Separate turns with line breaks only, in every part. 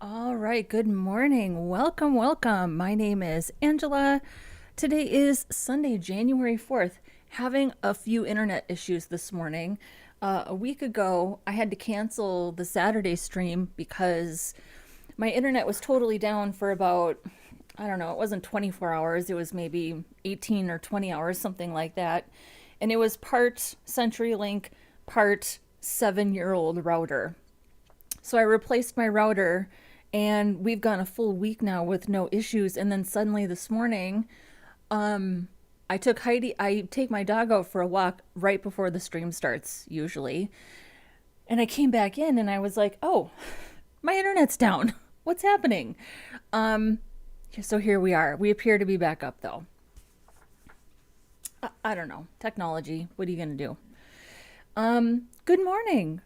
All right, good morning. Welcome, welcome. My name is Angela. Today is Sunday, January 4th. Having a few internet issues this morning. A week ago, I had to cancel the Saturday stream because my internet was totally down for about, I don't know, it wasn't 24 hours, it was maybe 18 or 20 hours, something like that. And it was part CenturyLink, part 7-year-old router. So I replaced my router and we've gone a full week now with no issues. And then suddenly this morning, I take my dog out for a walk right before the stream starts, usually. And I came back in and I was like, oh, my internet's down. What's happening? Um, so here we are. We appear to be back up though. I don't know. Technology. What are you going to do? Good morning.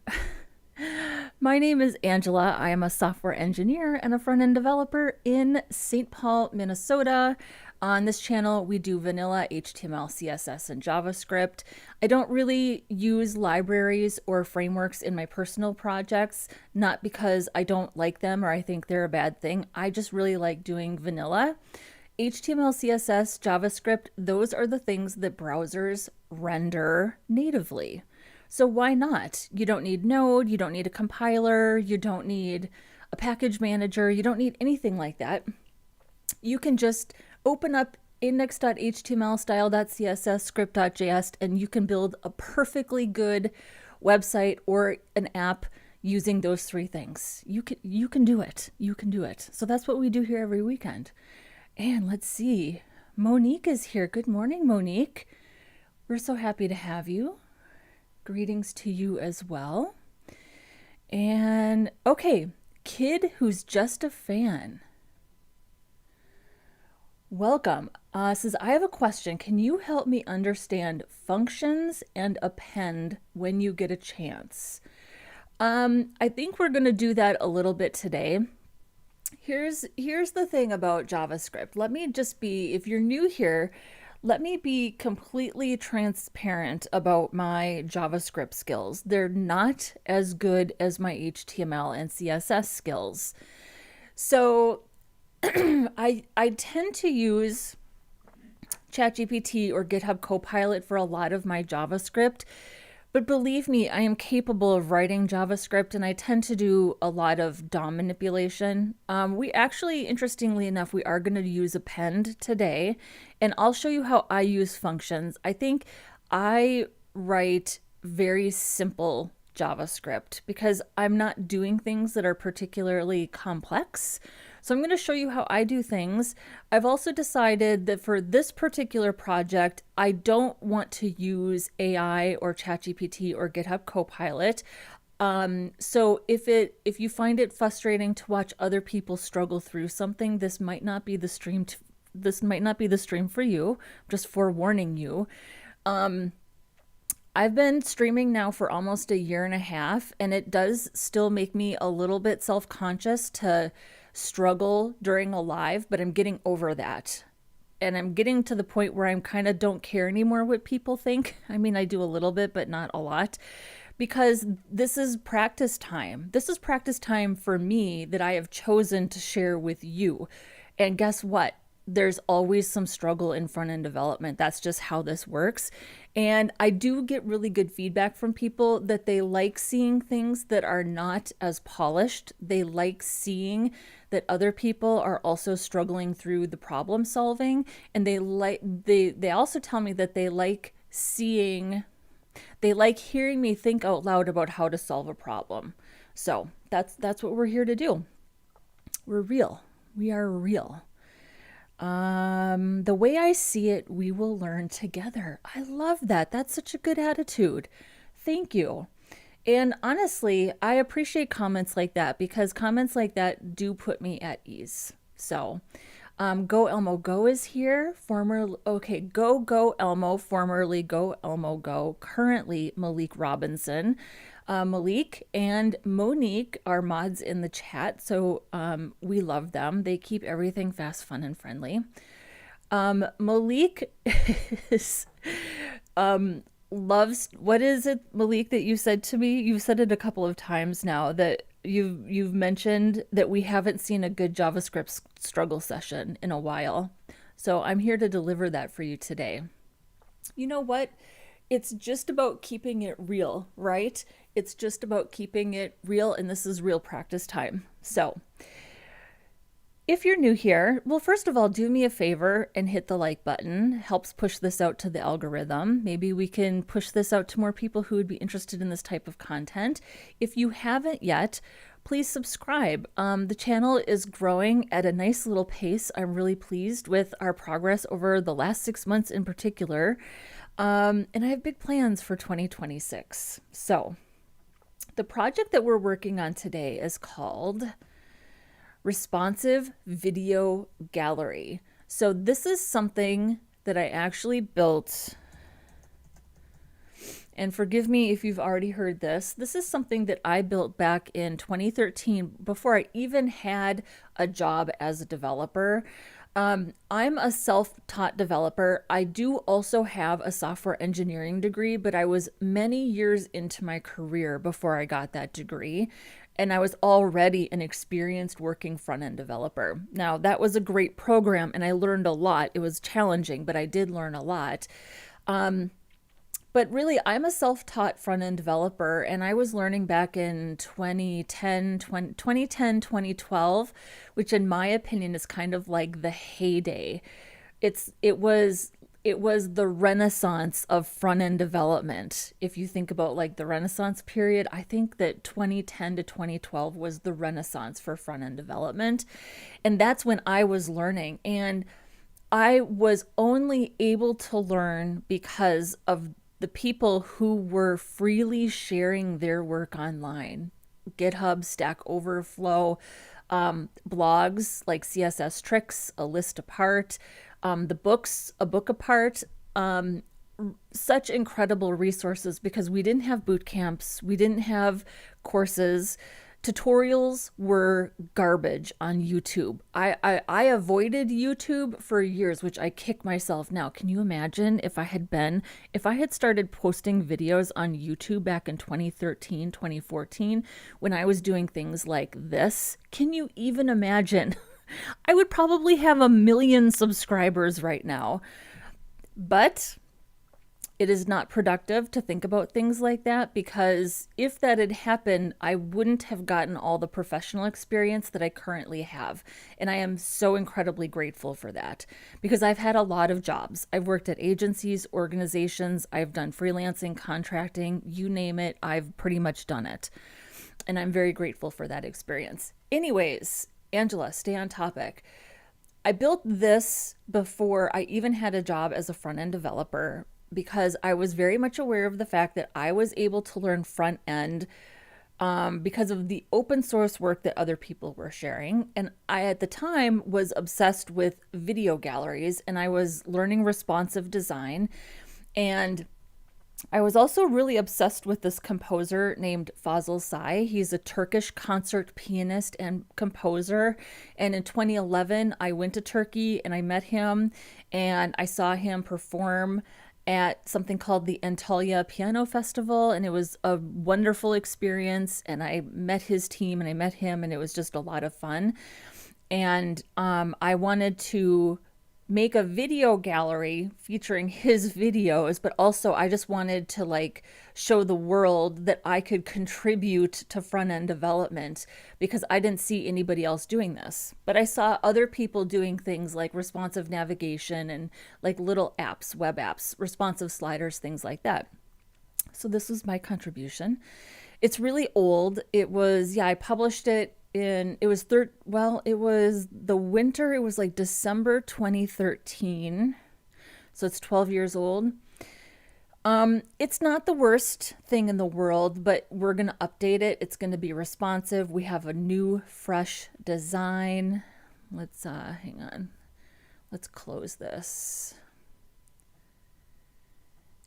My name is Angela. I am a software engineer and a front-end developer in St. Paul, Minnesota. On this channel, we do vanilla HTML, CSS, and JavaScript. I don't really use libraries or frameworks in my personal projects, not because I don't like them or I think they're a bad thing. I just really like doing vanilla. HTML, CSS, JavaScript, those are the things that browsers render natively. So why not? You don't need Node, you don't need a compiler, you don't need a package manager, you don't need anything like that. You can just open up index.html, style.css, script.js, and you can build a perfectly good website or an app using those three things. You can do it. You can do it. So that's what we do here every weekend. And let's see. Monique is here. Good morning, Monique. We're so happy to have you. Greetings to you as well. And okay, Kid Who's Just a Fan. Welcome. Says, I have a question. Can you help me understand functions and append when you get a chance? I think we're going to do that a little bit today. Here's the thing about JavaScript. Let me just be, if you're new here, let me be completely transparent about my JavaScript skills. They're not as good as my HTML and CSS skills. So I tend to use ChatGPT or GitHub Copilot for a lot of my JavaScript. But believe me, I am capable of writing JavaScript and I tend to do a lot of DOM manipulation. We actually, interestingly enough, we are going to use append today and I'll show you how I use functions. I think I write very simple JavaScript because I'm not doing things that are particularly complex. So I'm going to show you how I do things. I've also decided that for this particular project, I don't want to use AI or ChatGPT or GitHub Copilot. So if you find it frustrating to watch other people struggle through something, this might not be the stream. This might not be the stream for you. Just forewarning you. I've been streaming now for almost a year and a half, and it does still make me a little bit self-conscious to struggle during a live, but I'm getting over that. And I'm getting to the point where I'm kind of don't care anymore what people think. I mean, I do a little bit, but not a lot, because this is practice time. This is practice time for me that I have chosen to share with you. And guess what? There's always some struggle in front-end development. That's just how this works. And I do get really good feedback from people that they like seeing things that are not as polished. They like seeing that other people are also struggling through the problem solving. And they also tell me that they like hearing me think out loud about how to solve a problem. So that's what we're here to do. We're real. We are real. The way I see it, we will learn together. I love that. That's such a good attitude. Thank you. And honestly, I appreciate comments like that because comments like that do put me at ease. So, Go Elmo Go is here. Go Elmo, formerly Go Elmo Go, currently Malik Robinson. Malik and Monique are mods in the chat, so we love them. They keep everything fast, fun, and friendly. Malik is loves, what is it, Malik, that you said to me? You've said it a couple of times now, that you've mentioned that we haven't seen a good JavaScript struggle session in a while. So I'm here to deliver that for you today. You know what? It's just about keeping it real, right? It's just about keeping it real, and this is real practice time. So if you're new here, well, first of all, do me a favor and hit the like button. Helps push this out to the algorithm. Maybe we can push this out to more people who would be interested in this type of content. If you haven't yet, please subscribe. The channel is growing at a nice little pace. I'm really pleased with our progress over the last 6 months in particular. And I have big plans for 2026. So the project that we're working on today is called Responsive Video Gallery. So this is something that I actually built, and forgive me if you've already heard this. This is something that I built back in 2013 before I even had a job as a developer. I'm a self-taught developer. I do also have a software engineering degree, but I was many years into my career before I got that degree. And I was already an experienced working front-end developer. Now, that was a great program, and I learned a lot. It was challenging, but I did learn a lot. But really, I'm a self-taught front-end developer, and I was learning back in 2012, which in my opinion is kind of like the heyday. It was the renaissance of front-end development. If you think about like the Renaissance period, I think that 2010 to 2012 was the renaissance for front-end development. And that's when I was learning. And I was only able to learn because of the people who were freely sharing their work online. GitHub, Stack Overflow, blogs like CSS Tricks, A List Apart, the books, A Book Apart, such incredible resources because we didn't have boot camps, we didn't have courses. Tutorials were garbage on YouTube. I avoided YouTube for years, which I kick myself now. Can you imagine if I had started posting videos on YouTube back in 2013, 2014, when I was doing things like this? Can you even imagine? I would probably have 1 million subscribers right now. But it is not productive to think about things like that, because if that had happened, I wouldn't have gotten all the professional experience that I currently have. And I am so incredibly grateful for that, because I've had a lot of jobs. I've worked at agencies, organizations, I've done freelancing, contracting, you name it, I've pretty much done it. And I'm very grateful for that experience. Anyways, Angela, stay on topic. I built this before I even had a job as a front-end developer, because I was very much aware of the fact that I was able to learn front end because of the open source work that other people were sharing. And I, at the time, was obsessed with video galleries, and I was learning responsive design. And I was also really obsessed with this composer named Fazıl Say. He's a Turkish concert pianist and composer. And in 2011, I went to Turkey and I met him, and I saw him perform at something called the Antalya Piano Festival, and it was a wonderful experience. And I met his team and I met him, and it was just a lot of fun. And I wanted to make a video gallery featuring his videos, but also I just wanted to like show the world that I could contribute to front-end development, because I didn't see anybody else doing this. But I saw other people doing things like responsive navigation and like little apps, web apps, responsive sliders, things like that. So this was my contribution. It's really old. It was, I published it in, it was the winter, it was like December 2013. So it's 12 years old. It's not the worst thing in the world, but we're going to update it. It's going to be responsive. We have a new, fresh design. Let's, hang on. Let's close this.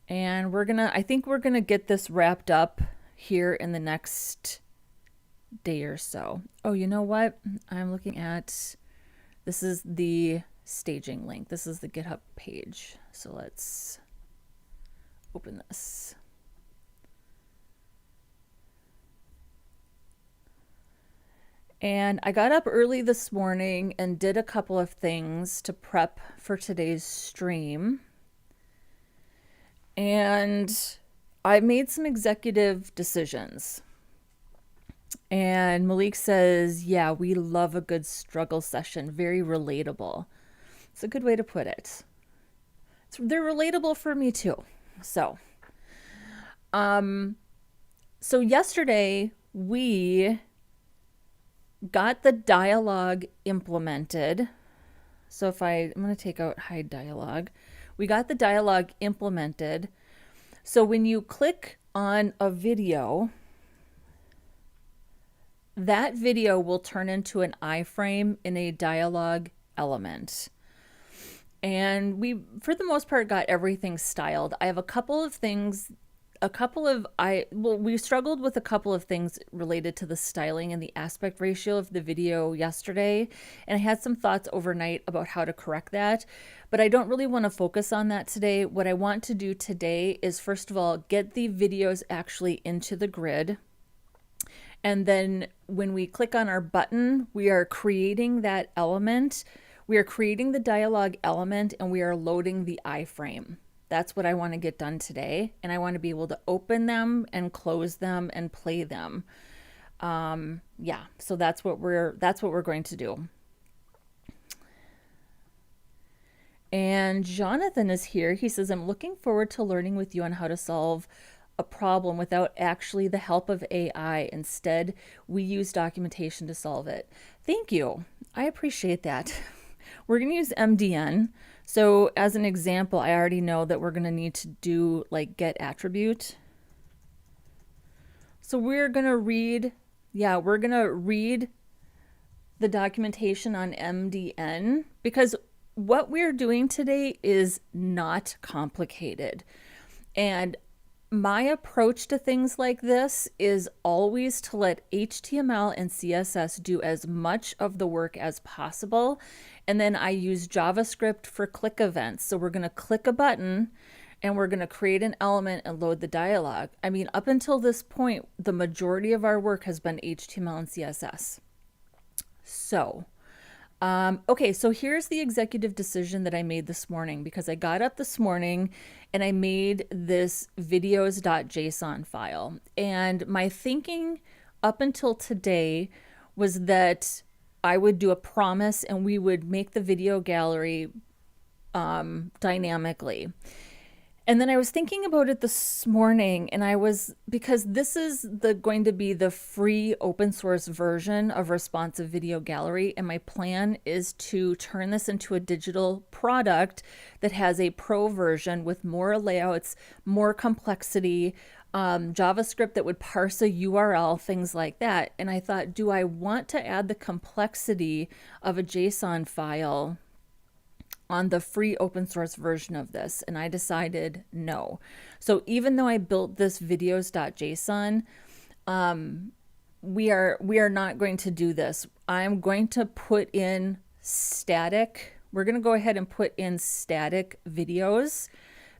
And I think we're going to get this wrapped up here in the next day or so. Oh, you know what? I'm looking at, this is the staging link. This is the GitHub page. So let's open this. And I got up early this morning and did a couple of things to prep for today's stream. And I made some executive decisions. And Malik says, yeah, we love a good struggle session. Very relatable. It's a good way to put it. They're relatable for me too. So yesterday we got the dialogue implemented. So I'm going to take out hide dialogue. We got the dialogue implemented. So when you click on a video, that video will turn into an iframe in a dialogue element. And we, for the most part, got everything styled. I have a couple of things, we struggled with a couple of things related to the styling and the aspect ratio of the video yesterday. And I had some thoughts overnight about how to correct that, but I don't really want to focus on that today. What I want to do today is, first of all, get the videos actually into the grid. And then when we click on our button, we are creating that element. We are creating the dialogue element and we are loading the iframe. That's what I want to get done today. And I want to be able to open them and close them and play them. So that's what we're going to do. And Jonathan is here. He says, I'm looking forward to learning with you on how to solve a problem without actually the help of AI. Instead, we use documentation to solve it. Thank you. I appreciate that. We're going to use MDN. So as an example, I already know that we're going to need to do like get attribute. So we're going to read the documentation on MDN because what we're doing today is not complicated. And my approach to things like this is always to let HTML and CSS do as much of the work as possible. And then I use JavaScript for click events. So we're going to click a button and we're going to create an element and load the dialogue. I mean, up until this point, the majority of our work has been HTML and CSS. So okay, so here's the executive decision that I made this morning because I got up this morning and I made this videos.json file. And my thinking up until today was that I would do a promise and we would make the video gallery dynamically. And then I was thinking about it this morning and because this is going to be the free open source version of responsive video gallery. And my plan is to turn this into a digital product that has a pro version with more layouts, more complexity, JavaScript that would parse a URL, things like that. And I thought, do I want to add the complexity of a JSON file on the free open source version of this? And I decided no. So even though I built this videos.json, we are not going to do this. I'm going to put in static. We're going to go ahead and put in static videos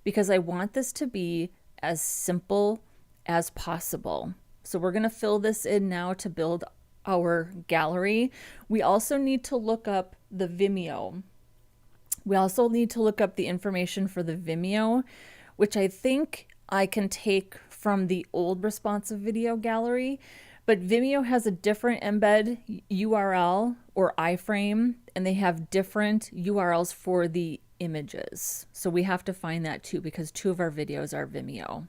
because I want this to be as simple as possible. So we're going to fill this in now to build our gallery. We also need to look up the Vimeo. We also need to look up the information for the Vimeo, which I think I can take from the old responsive video gallery, but Vimeo has a different embed URL or iframe, and they have different URLs for the images. So we have to find that too, because 2 of our videos are Vimeo.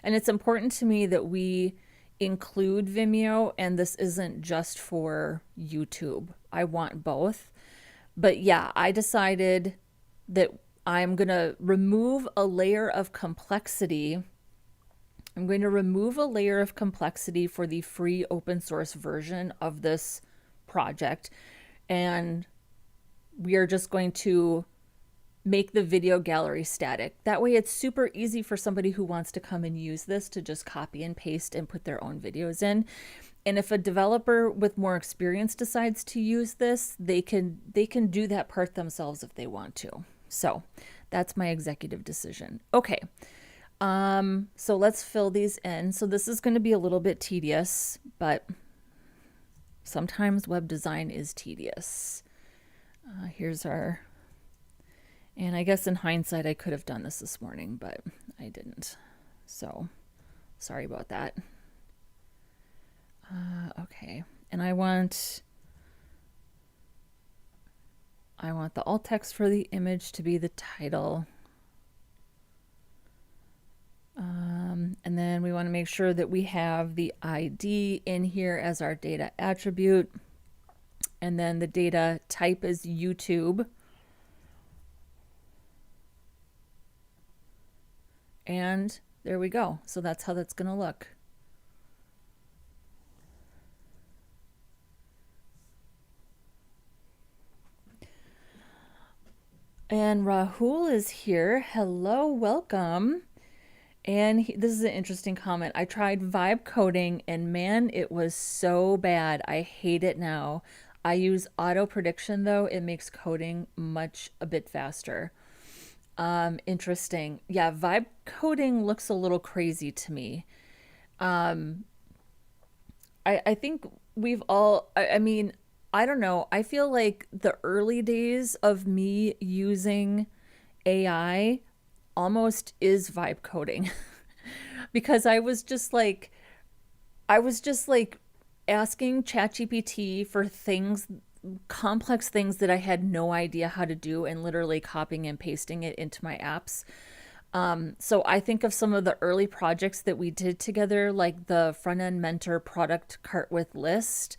And it's important to me that we include Vimeo, and this isn't just for YouTube. I want both. But yeah, I decided that I'm going to remove a layer of complexity. I'm going to remove a layer of complexity for the free open source version of this project. And we are just going to make the video gallery static. That way it's super easy for somebody who wants to come and use this to just copy and paste and put their own videos in. And if a developer with more experience decides to use this, they can do that part themselves if they want to. So that's my executive decision. Okay. So let's fill these in. So this is going to be a little bit tedious, but sometimes web design is tedious. Here's our, and I guess in hindsight I could have done this morning, but I didn't. So sorry about that. Okay, and I want the alt text for the image to be the title. And then we want to make sure that we have the ID in here as our data attribute. And then the data type is YouTube. And there we go. So that's how that's going to look. And Rahul is here. Hello, welcome. And this is an interesting comment. I tried vibe coding and man, it was so bad. I hate it now. I use auto prediction though. It makes coding a bit faster. Interesting. Yeah, vibe coding looks a little crazy to me. I think we've all, I mean, I don't know. I feel like the early days of me using AI almost is vibe coding because I was just like asking ChatGPT for things, complex things that I had no idea how to do and literally copying and pasting it into my apps. So I think of some of the early projects that we did together, like the front-end mentor product cart with list.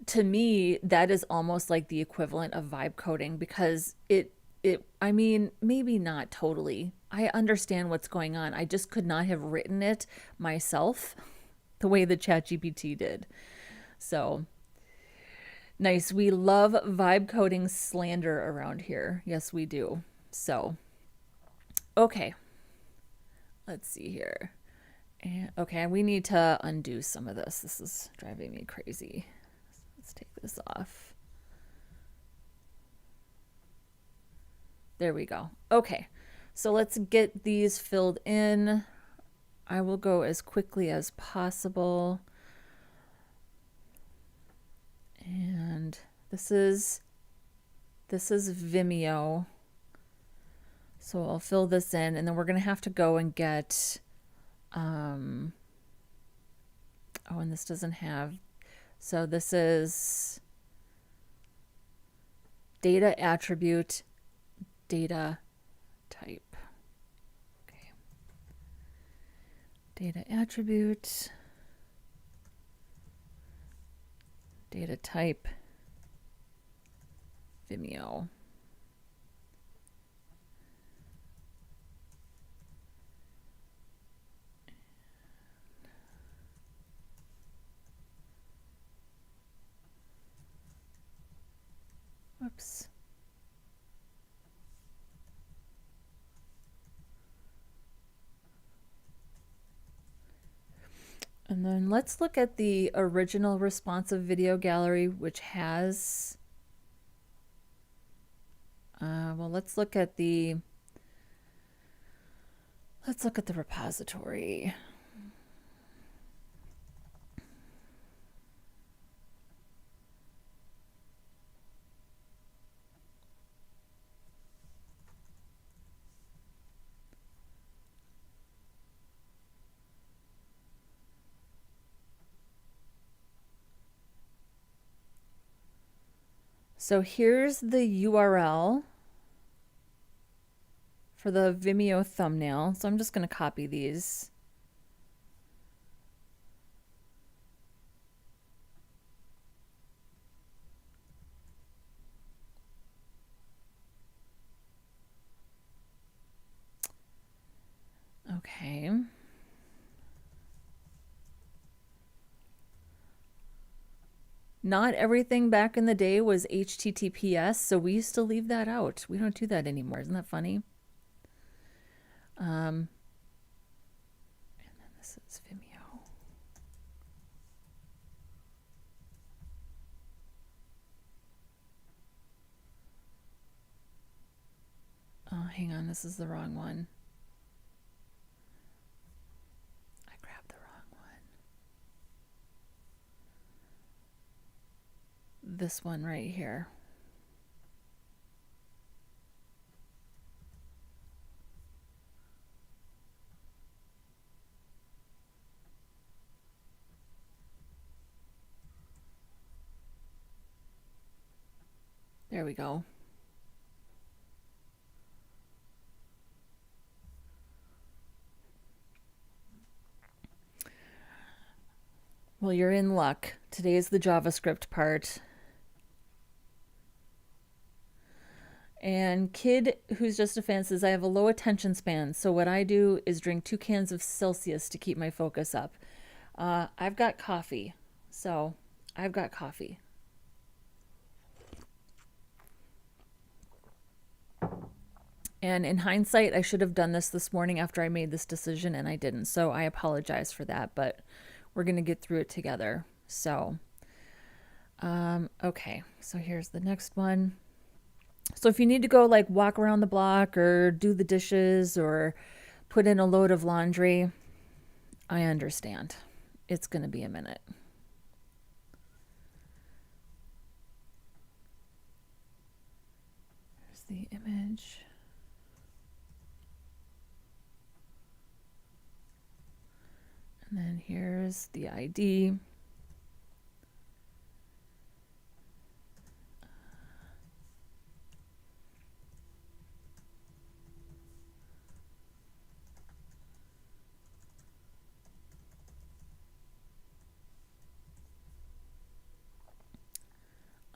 To me, that is almost like the equivalent of vibe coding because I mean, maybe not totally. I understand what's going on. I just could not have written it myself the way that ChatGPT did. So nice. We love vibe coding slander around here. Yes, we do. So, okay. Let's see here. And okay, we need to undo some of this. This is driving me crazy. Let's take this off. There we go. Okay, so let's get these filled in. I will go as quickly as possible. And this is Vimeo. So I'll fill this in and then we're going to have to go and get, oh, and this doesn't have, so this is data attribute, data type. Okay. Data attribute, data type, Vimeo. Whoops. And then let's look at the original responsive video gallery, which has, well, let's look at the repository. So here's the URL for the Vimeo thumbnail. So I'm just going to copy these. Okay. Not everything back in the day was HTTPS, so we used to leave that out. We don't do that anymore. Isn't that funny? And then this is Vimeo. Oh, hang on, this is the wrong one. I grabbed the wrong one. this one right here. There we go. Well, you're in luck. Today is the JavaScript part. And Kid, who's just a fan, says, I have a low attention span, so what I do is drink 2 cans of Celsius to keep my focus up. I've got coffee, so I've got coffee. And in hindsight, I should have done this morning after I made this decision, and I didn't. So I apologize for that, but we're going to get through it together. So, okay, so here's the next one. So if you need to go like walk around the block or do the dishes or put in a load of laundry, I understand. It's going to be a minute. There's the image. And then here's the ID.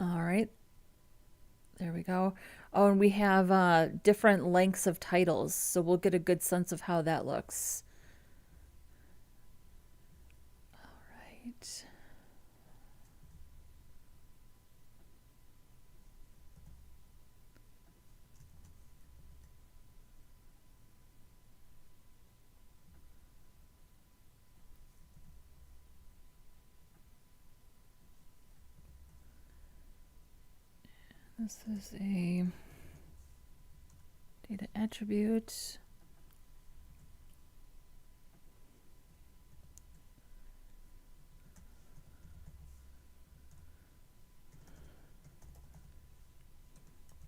All right, there we go. Oh, and we have different lengths of titles, so we'll get a good sense of how that looks. All right. This is a data attribute.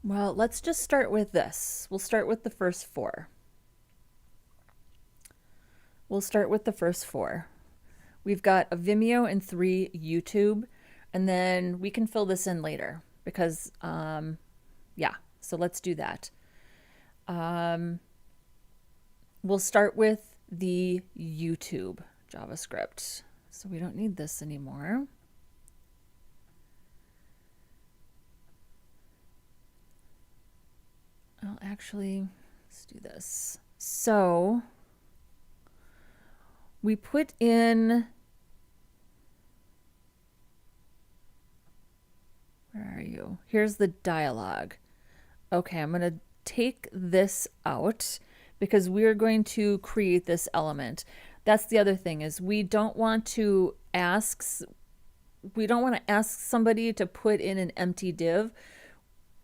Well, let's just start with this. We'll start with the first 4. We'll start with the first 4. We've got a Vimeo and 3 YouTube, and then we can fill this in later because, yeah, so let's do that. We'll start with the YouTube JavaScript. So we don't need this anymore. Well, actually, let's do this. So we put in, where are you? Here's the dialog. Okay, I'm going to take this out because we're going to create this element. That's the other thing is we don't want to ask somebody to put in an empty div.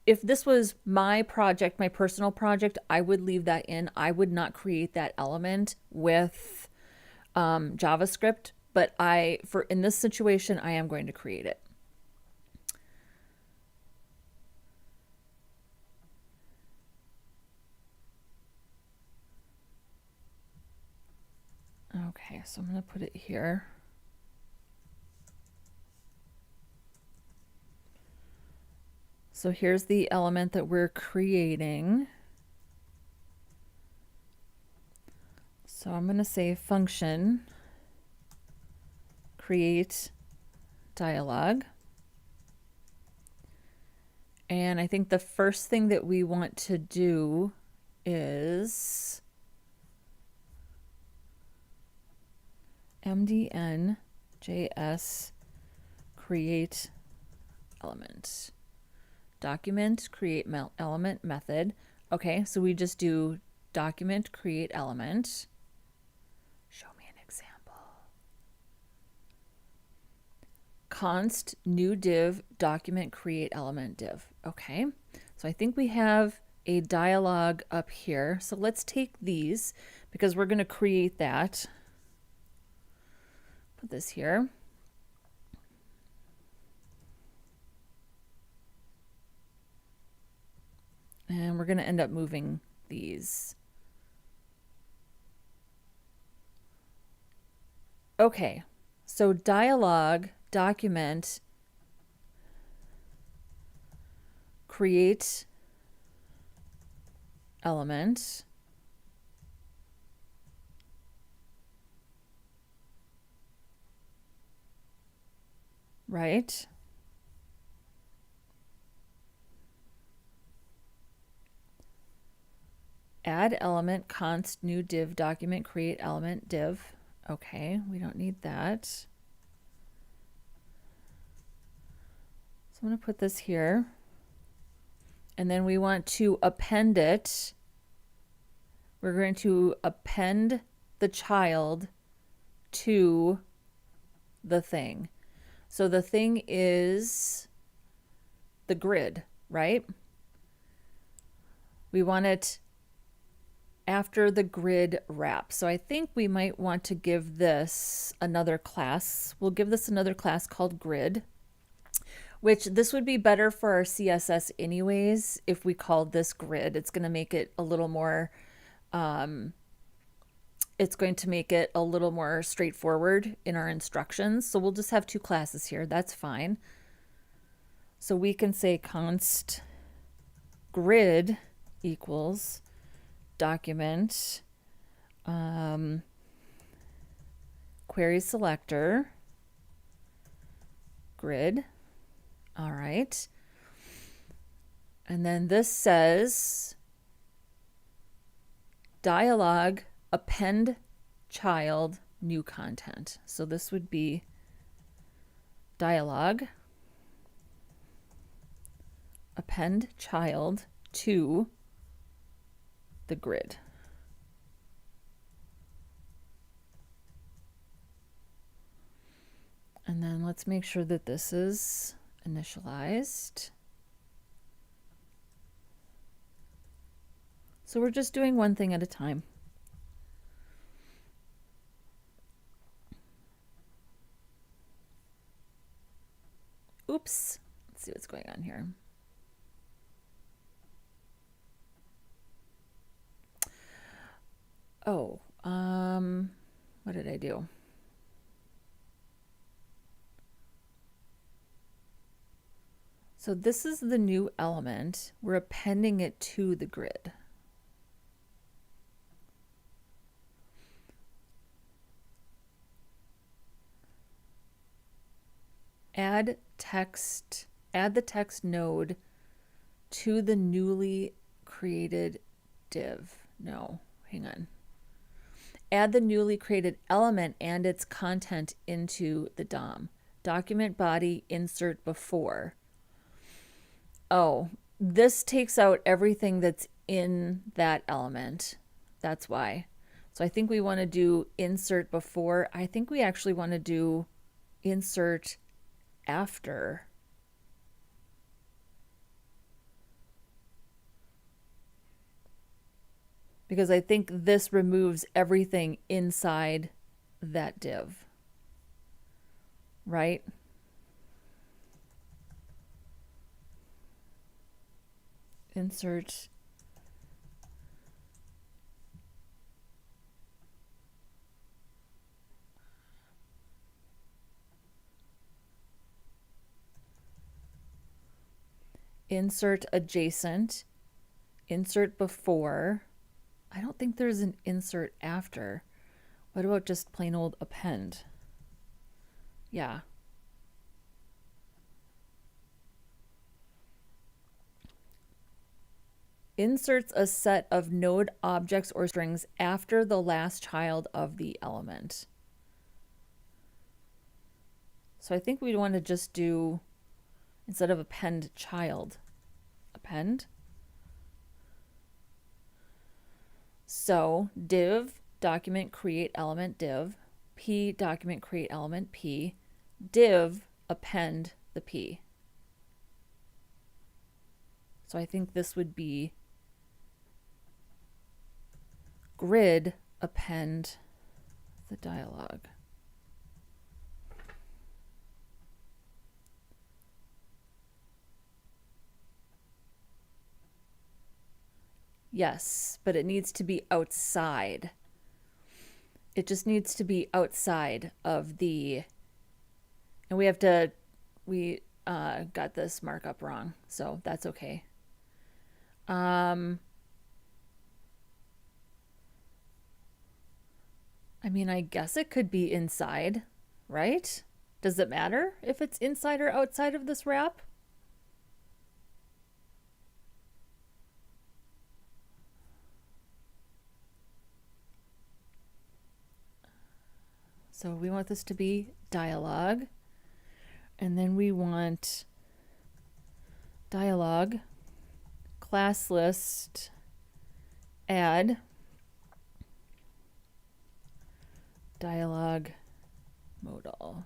If this was my project, my personal project, I would leave that in. I would not create that element with JavaScript, but in this situation, I am going to create it. Okay, so I'm going to put it here. So here's the element that we're creating. So I'm going to say function create dialog. And I think the first thing that we want to do is mdn.js create element. Document create element method. Okay, so we just do document create element. Show me an example. Const new div document create element div. Okay, so I think we have a dialog up here. So let's take these because we're going to create that. Put this here. we're going to end up moving these. Okay, so dialog, document, create element, right? Add element, const, new div, document, create element, div. Okay, we don't need that. So I'm going to put this here. And then we want to append it. We're going to append the child to the thing. So the thing is the grid, right? We want it after the grid wrap. So I think we might want to give this another class. We'll give this another class called grid, which this would be better for our CSS anyways. If we called this grid, it's going to make it a little more, straightforward in our instructions. So we'll just have two classes here. That's fine. So we can say const grid equals document query selector grid. All right. And then this says dialog append child new content. So this would be dialog append child to the grid. And then let's make sure that this is initialized. So we're just doing one thing at a time. Oops. Let's see what's going on here. Oh, what did I do? So this is the new element. We're appending it to the grid. Add the text node to the newly created div. No, hang on. Add the newly created element and its content into the DOM. Document body insert before. Oh, this takes out everything that's in that element. That's why. So I think we want to do insert before. I think we actually want to do insert after. Because I think this removes everything inside that div. Right? Insert adjacent, insert before. I don't think there's an insert after. What about just plain old append? Yeah. Inserts a set of node objects or strings after the last child of the element. So I think we'd want to just do, instead of append child, append. So div document create element div, p document create element p, div append the p. So I think this would be grid append the dialog. Yes, but it needs to be outside. It just needs to be outside of the, and we got this markup wrong, so that's okay. I mean, I guess it could be inside, right? Does it matter if it's inside or outside of this wrap? So we want this to be dialog, and then we want dialog class list add dialog modal.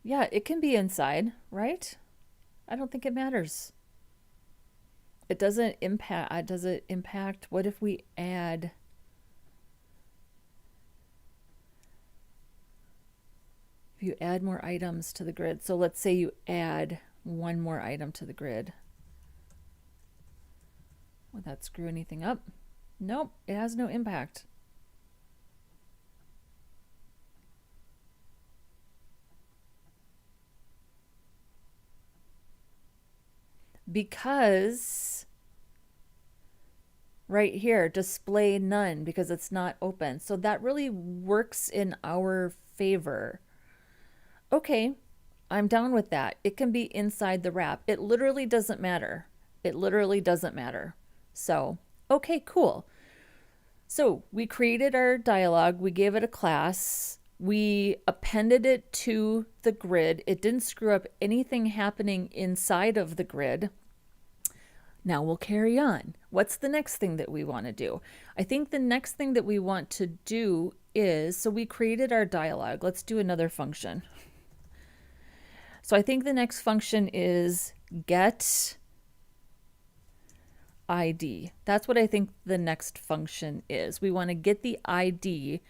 Yeah, it can be inside, right? I don't think it matters. It doesn't impact, does it impact? What if we add, if you add more items to the grid? So let's say you add one more item to the grid. Would that screw anything up? Nope, it has no impact. Because right here, display none because it's not open. So that really works in our favor. Okay, I'm down with that. It can be inside the wrap. It literally doesn't matter. It literally doesn't matter. So, okay, cool. So we created our dialog, we gave it a class, we appended it to the grid. It didn't screw up anything happening inside of the grid. Now we'll carry on. What's the next thing that we want to do? I think the next thing that we want to do is, so we created our dialog. Let's do another function. So I think the next function is get ID. That's what I think the next function is. We want to get the ID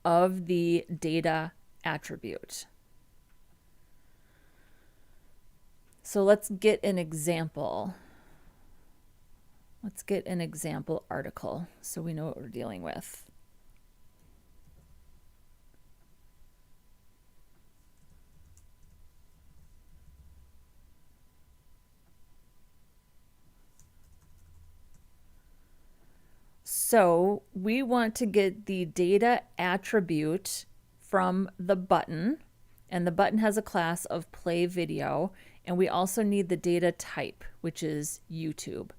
of the data attribute. So let's get an example. Let's get an example article so we know what we're dealing with. So we want to get the data attribute from the button, and the button has a class of play video, and we also need the data type, which is YouTube.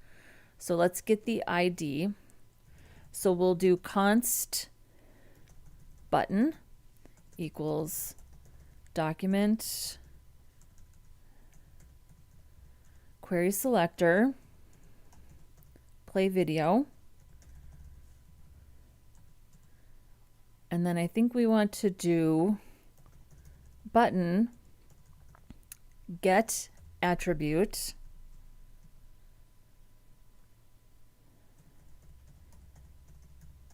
So let's get the ID. So we'll do const button equals document query selector play video. And then I think we want to do button get attribute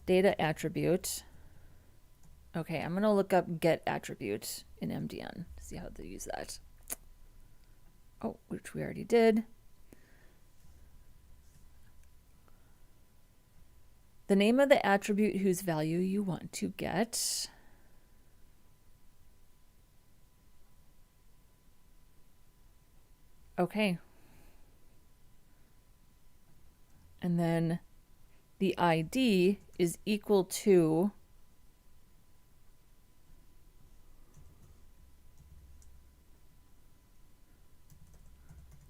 data attribute. Okay, I'm going to look up get attribute in MDN to see how to use that. Oh, which we already did. The name of the attribute whose value you want to get. Okay. And then the ID is equal to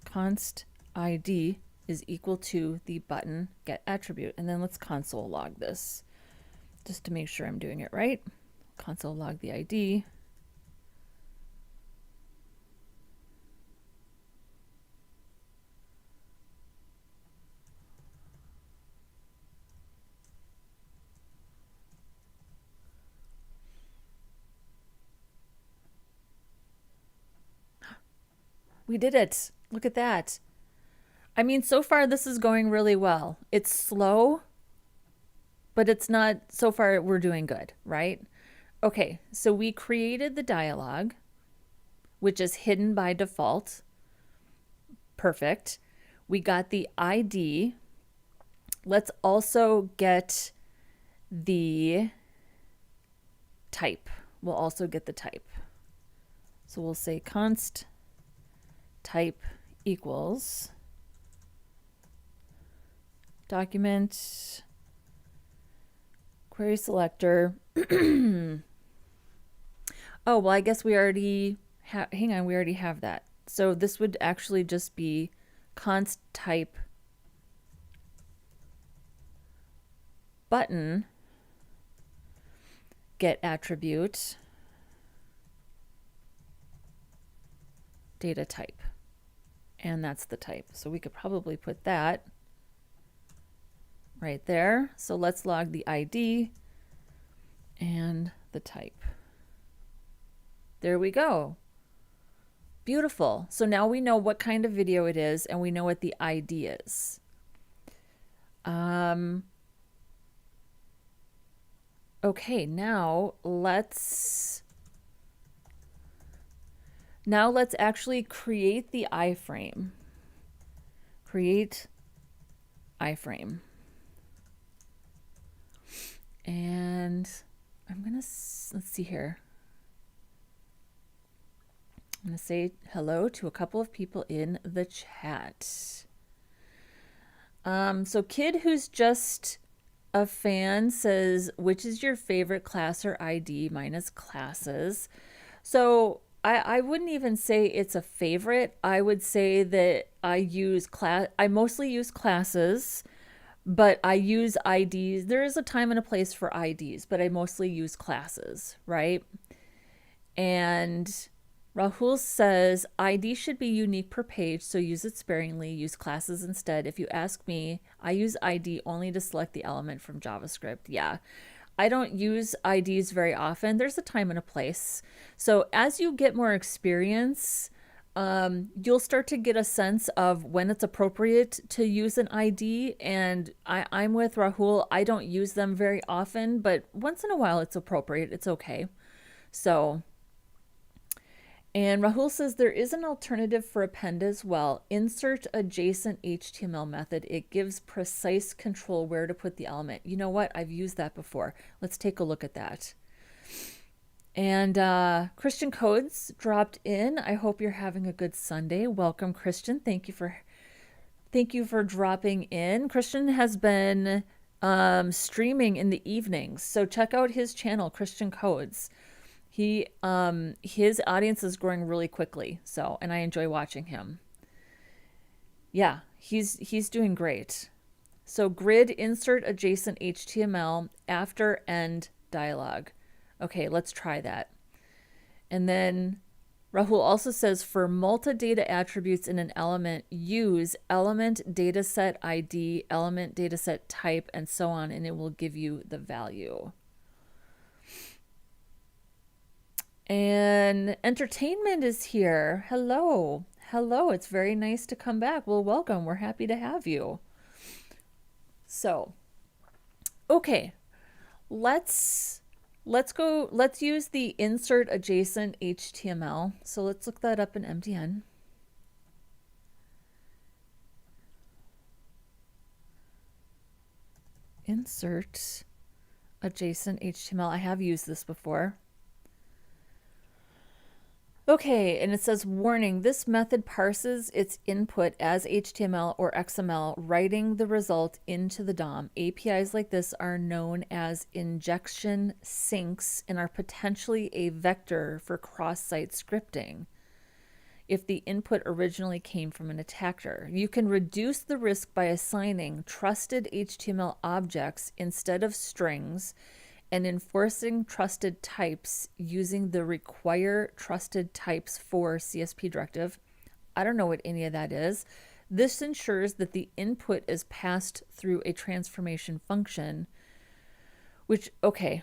const ID is equal to the button get attribute. And then let's console log this just to make sure I'm doing it right. Console log the ID. We did it. Look at that. I mean, so far this is going really well. It's slow, but it's not, so far we're doing good, right? Okay, so we created the dialog, which is hidden by default. Perfect. We got the ID. Let's also get the type. We'll also get the type. So we'll say const type equals document query selector. Oh, well, I guess we already have, hang on, we already have that. So this would actually just be const type button get attribute data type. And that's the type. So we could probably put that right there. So let's log the ID and the type. There we go. Beautiful. So now we know what kind of video it is and we know what the ID is. Okay, now let's actually create the iframe. Create iframe. And I'm gonna, let's see here. I'm going to say hello to a couple of people in the chat. So Kid, who's just a fan, says, which is your favorite class or ID? Mine is classes. So I wouldn't even say it's a favorite. I would say that I mostly use classes, but I use IDs. There is a time and a place for IDs, but I mostly use classes, right? And Rahul says, ID should be unique per page, so use it sparingly. Use classes instead. If you ask me, I use ID only to select the element from JavaScript. Yeah, I don't use IDs very often. There's a time and a place. So as you get more experience, you'll start to get a sense of when it's appropriate to use an ID. And I'm with Rahul. I don't use them very often, but once in a while it's appropriate. It's okay. So... And Rahul says there is an alternative for append as well. Insert adjacent HTML method. It gives precise control where to put the element. You know what? I've used that before. Let's take a look at that. And Christian Codes dropped in. I hope you're having a good Sunday. Welcome, Christian. Thank you for dropping in. Christian has been streaming in the evenings, so check out his channel, Christian Codes. His audience is growing really quickly, so, and I enjoy watching him. Yeah, he's doing great. So grid insert adjacent HTML after end dialog. Okay, let's try that. And then Rahul also says for multi-data attributes in an element, use element dataset ID, element dataset type, and so on, and it will give you the value. And entertainment is here. Hello. Hello. It's very nice to come back. Well, welcome. We're happy to have you. So, okay. Let's use the insert adjacent HTML. So let's look that up in MDN. Insert adjacent HTML. I have used this before. Okay, and it says, warning, this method parses its input as HTML or XML, writing the result into the DOM. APIs like this are known as injection sinks and are potentially a vector for cross-site scripting. If the input originally came from an attacker, you can reduce the risk by assigning trusted HTML objects instead of strings and enforcing trusted types using the require trusted types for CSP directive. I don't know what any of that is. This ensures that the input is passed through a transformation function, which, okay,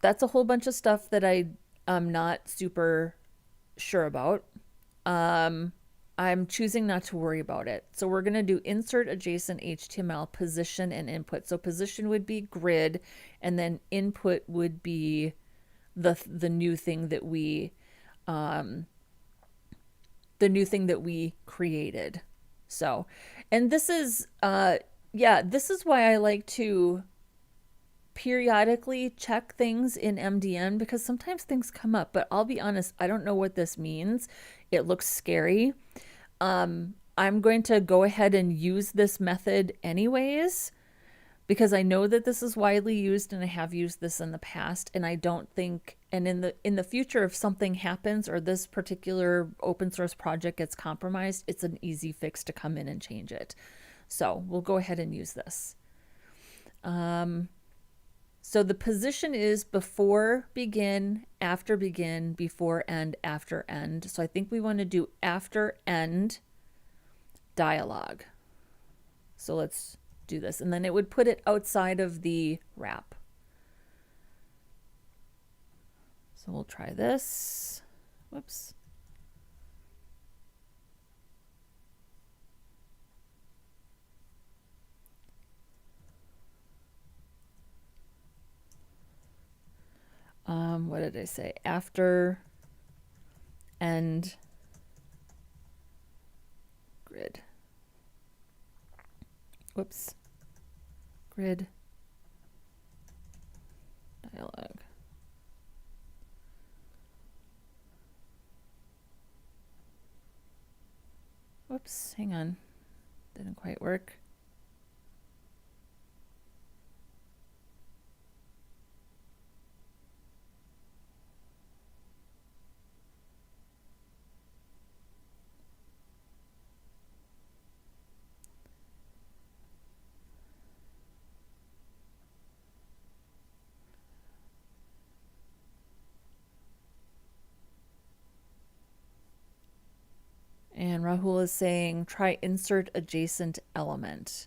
that's a whole bunch of stuff that I am not super sure about. I'm choosing not to worry about it. So we're going to do insert adjacent HTML position and input. So position would be grid, and then input would be the new thing that we created. So, and this is, yeah, this is why I like to periodically check things in MDN because sometimes things come up, but I'll be honest, I don't know what this means. It looks scary. I'm going to go ahead and use this method anyways because I know that this is widely used and I have used this in the past, and I don't think, and in the future, if something happens or this particular open source project gets compromised, it's an easy fix to come in and change it. So we'll go ahead and use this. So the position is before begin, before end, after end. So I think we want to do after end dialog. So let's do this. And then it would put it outside of the wrap. So we'll try this. Whoops. What did I say? After end grid. Whoops. Grid dialog. Whoops, hang on. Didn't quite work. And Rahul is saying, try insert adjacent element.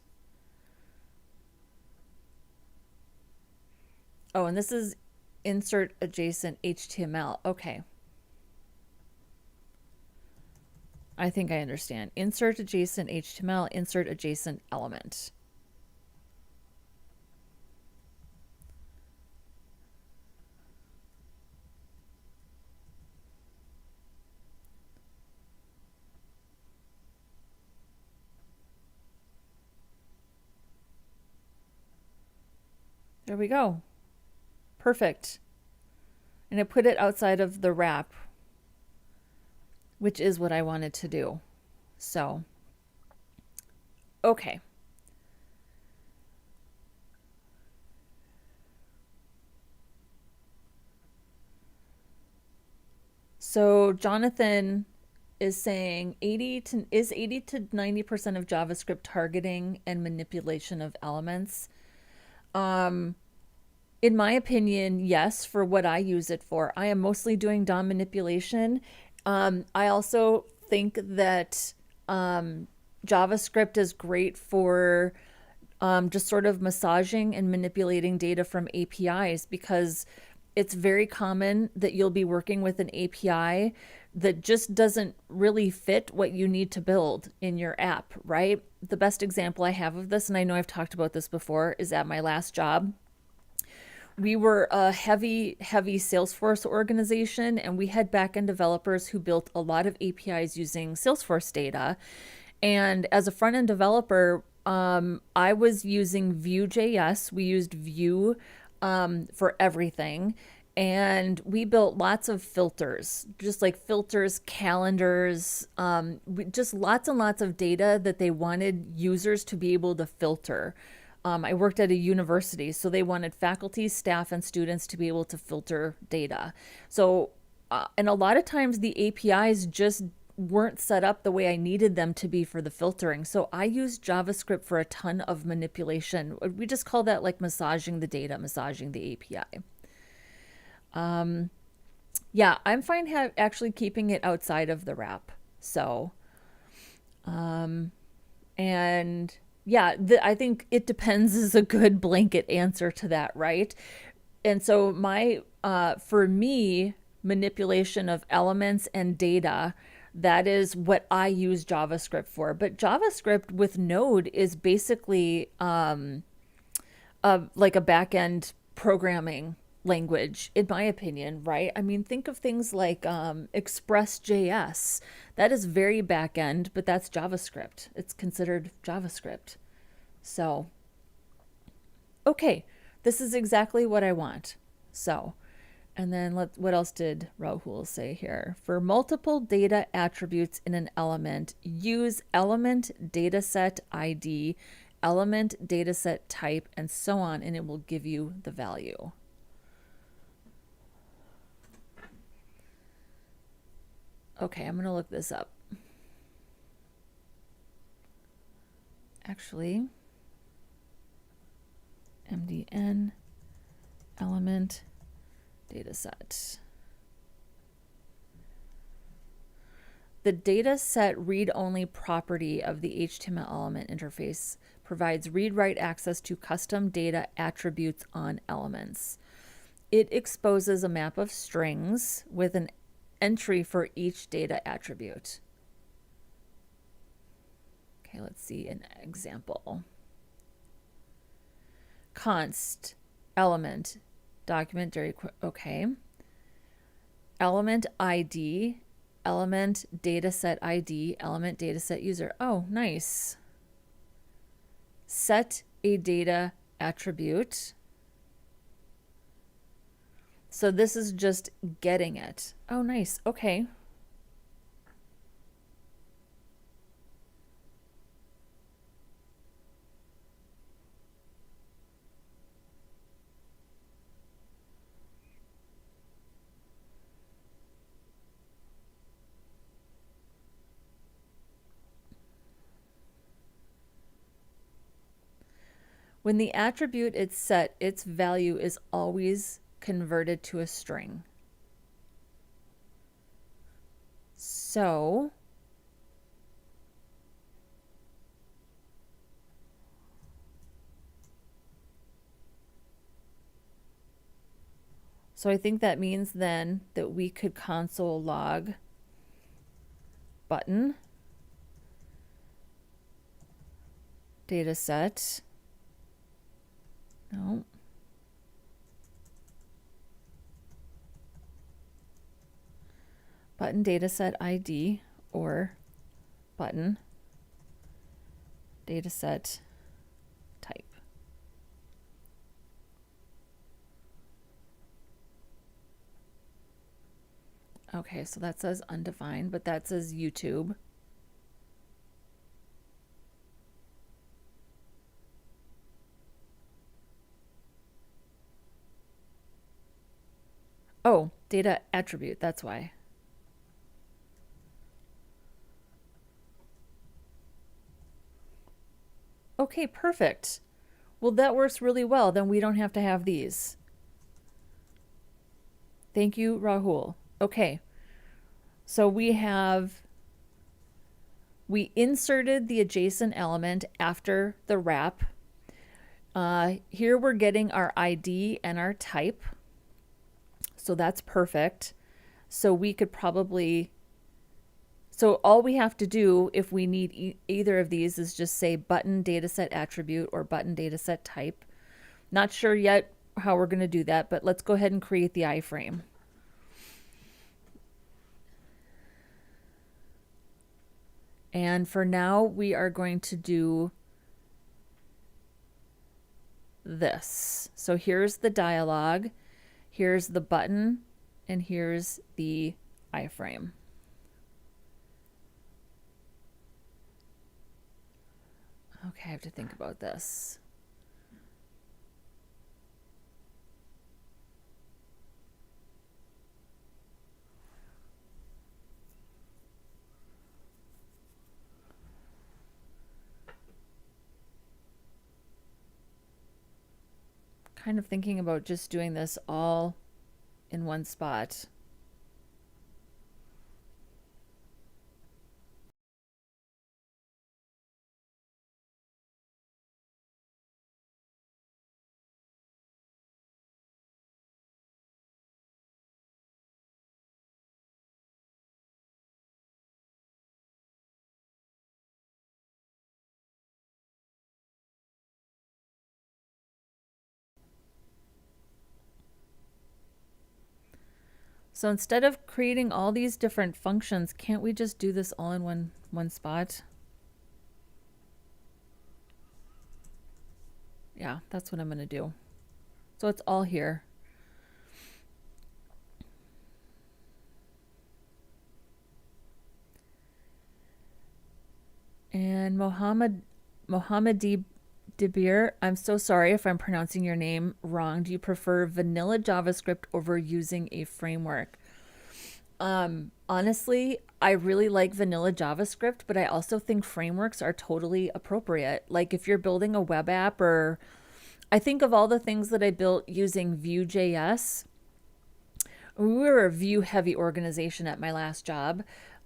Oh, and this is insert adjacent HTML. Okay. I think I understand. Insert adjacent HTML, insert adjacent element. There we go. Perfect. And I put it outside of the wrap, which is what I wanted to do. So, okay. So Jonathan is saying 80 to 90% of JavaScript targeting and manipulation of elements. In my opinion, yes, for what I use it for. I am mostly doing DOM manipulation. I also think that JavaScript is great for just sort of massaging and manipulating data from APIs, because it's very common that you'll be working with an API that just doesn't really fit what you need to build in your app, right? The best example I have of this, and I know I've talked about this before, is at my last job. We were a heavy Salesforce organization, and we had backend developers who built a lot of APIs using Salesforce data. And as a front-end developer, I was using Vue.js. We used Vue for everything. And we built lots of filters, just like filters, calendars, just lots and lots of data that they wanted users to be able to filter. I worked at a university, so they wanted faculty, staff, and students to be able to filter data. So, and a lot of times the APIs just weren't set up the way I needed them to be for the filtering. So I used JavaScript for a ton of manipulation. We just call that like massaging the data, massaging the API. Yeah, I'm fine actually keeping it outside of the wrap. So, and yeah, I think it depends is a good blanket answer to that, right? And so for me, manipulation of elements and data, that is what I use JavaScript for. But JavaScript with Node is basically like a back-end programming language, in my opinion, right? I mean, think of things like Express.js. That is very back end, but that's JavaScript. It's considered JavaScript. So, okay, this is exactly what I want. So, and then what else did Rahul say here? For multiple data attributes in an element, use element dataset ID, element dataset type, and so on, and it will give you the value. Okay, I'm going to look this up. Actually, MDN element dataset. The dataset read-only property of the HTML element interface provides read-write access to custom data attributes on elements. It exposes a map of strings with an entry for each data attribute. Okay, let's see an example. Const element document okay. Element ID, element dataset ID, element dataset user. Oh, nice. Set a data attribute. So this is just getting it. Oh, nice. Okay. When the attribute is set, its value is always converted to a string. So I think that means then that we could console log button dataset. No. Button dataset ID or button dataset type. Okay, so that says undefined, but that says YouTube. Oh, data attribute, that's why. Okay, perfect. Well, that works really well. Then we don't have to have these. Thank you, Rahul. Okay, so we inserted the adjacent element after the wrap. Here we're getting our ID and our type. So that's perfect. So we could probably, so all we have to do if we need either of these is just say button dataset attribute or button dataset type. Not sure yet how we're going to do that, but let's go ahead and create the iframe. And for now, we are going to do this. So here's the dialog, here's the button, and here's the iframe. Okay, I have to think about this. Kind of thinking about just doing this all in one spot. So instead of creating all these different functions, can't we just do this all in one spot? Yeah, that's what I'm going to do. So it's all here. And Mohammed Debir, I'm so sorry if I'm pronouncing your name wrong. Do you prefer vanilla JavaScript over using a framework? Honestly, I really like vanilla JavaScript, but I also think frameworks are totally appropriate. Like if you're building a web app, or I think of all the things that I built using Vue.js. We were a Vue heavy organization at my last job,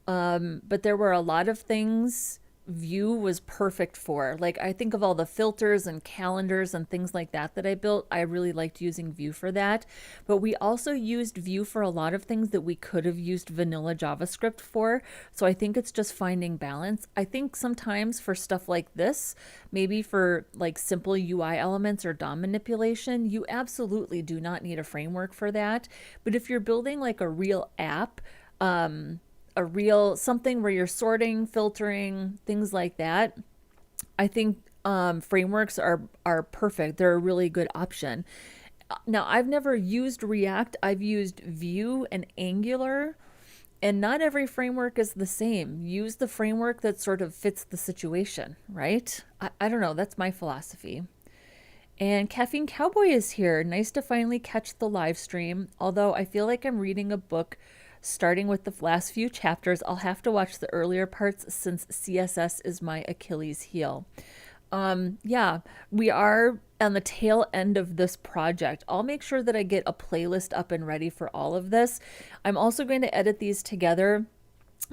but there were a lot of things Vue was perfect for. Like I think of all the filters and calendars and things like that that I built. I really liked using Vue for that. But we also used Vue for a lot of things that we could have used vanilla JavaScript for. So I think it's just finding balance. I think sometimes for stuff like this, maybe for like simple UI elements or DOM manipulation, you absolutely do not need a framework for that. But if you're building like a real app, a real something where you're sorting, filtering, things like that, I think frameworks are perfect. They're a really good option. Now, I've never used React. I've used Vue and Angular, and not every framework is the same. Use the framework that sort of fits the situation, right? I don't know. That's my philosophy. And Caffeine Cowboy is here. Nice to finally catch the live stream. Although I feel like I'm reading a book starting with the last few chapters. I'll have to watch the earlier parts since CSS is my Achilles heel. Yeah, we are on the tail end of this project. I'll make sure that I get a playlist up and ready for all of this. I'm also going to edit these together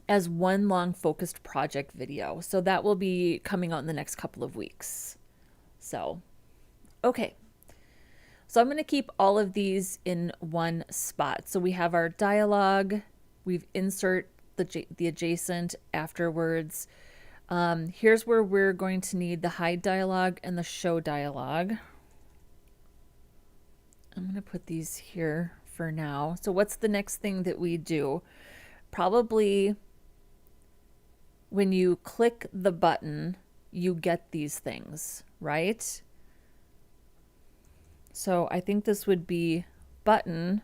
as one long focused project video. So that will be coming out in the next couple of weeks. So, okay. So I'm going to keep all of these in one spot. So we have our dialogue, we've insert the adjacent afterwards. Here's where we're going to need the hide dialogue and the show dialogue. I'm going to put these here for now. So what's the next thing that we do? Probably when you click the button, you get these things, right? So I think this would be button,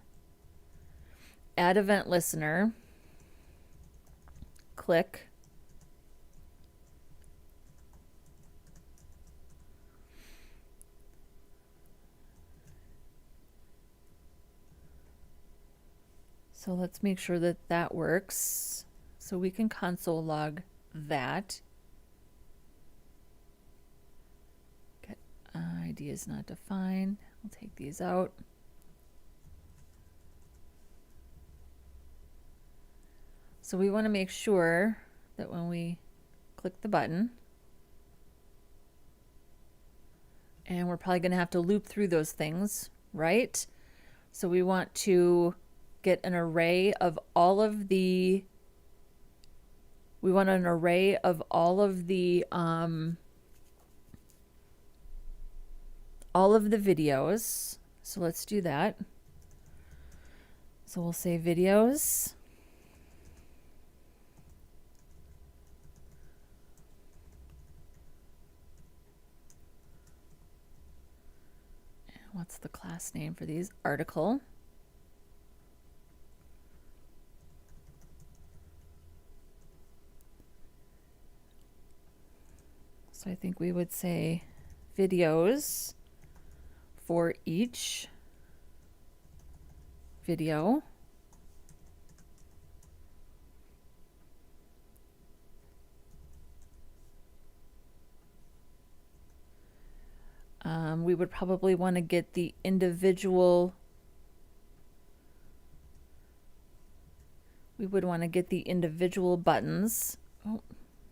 add event listener, click, so let's make sure that that works. So we can console log that. Get ID is not defined. I'll take these out. So we want to make sure that when we click the button, and we're probably going to have to loop through those things, right? So we want to get an array of all of the, we want an array of all of the videos. So let's do that. So we'll say videos. And what's the class name for these? Article. So I think we would say videos for each video. We would probably want to get the individual, we would want to get the individual buttons. Oh,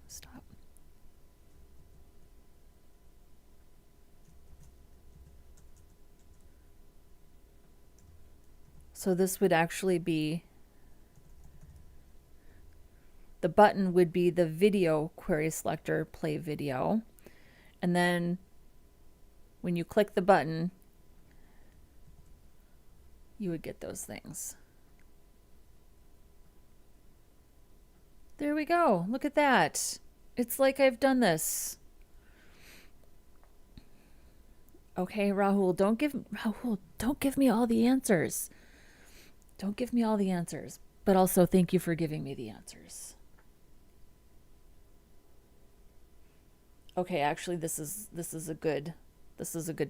stop. So this would actually be, the button would be the video query selector, play video. And then when you click the button, you would get those things. There we go. Look at that. It's like I've done this. Okay, Rahul, don't give me all the answers. Don't give me all the answers. But also thank you for giving me the answers. Okay, actually this is a good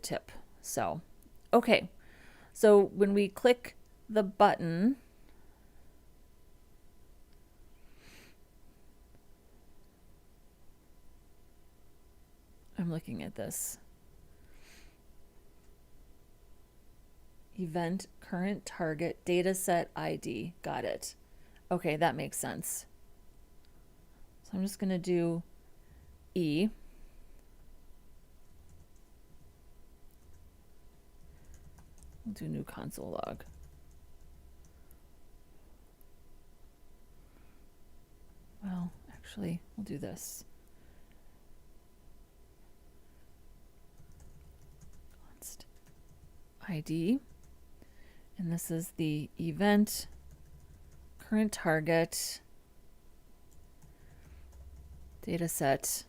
tip. So, okay. So when we click the button, I'm looking at this. Event, current target, dataset ID. Got it. Okay, that makes sense. So I'm just going to do E. We'll do new console log. Well, actually, we'll do this. Const ID. And this is the event, current target, dataset,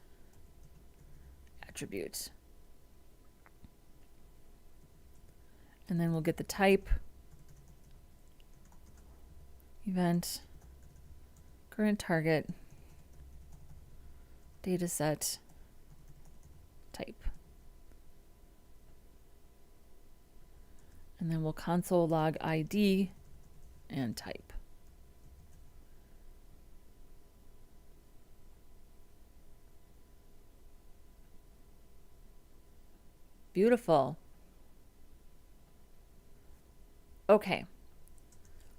attribute. And then we'll get the type, event, current target, dataset, type. And then we'll console log ID and type. Beautiful. Okay,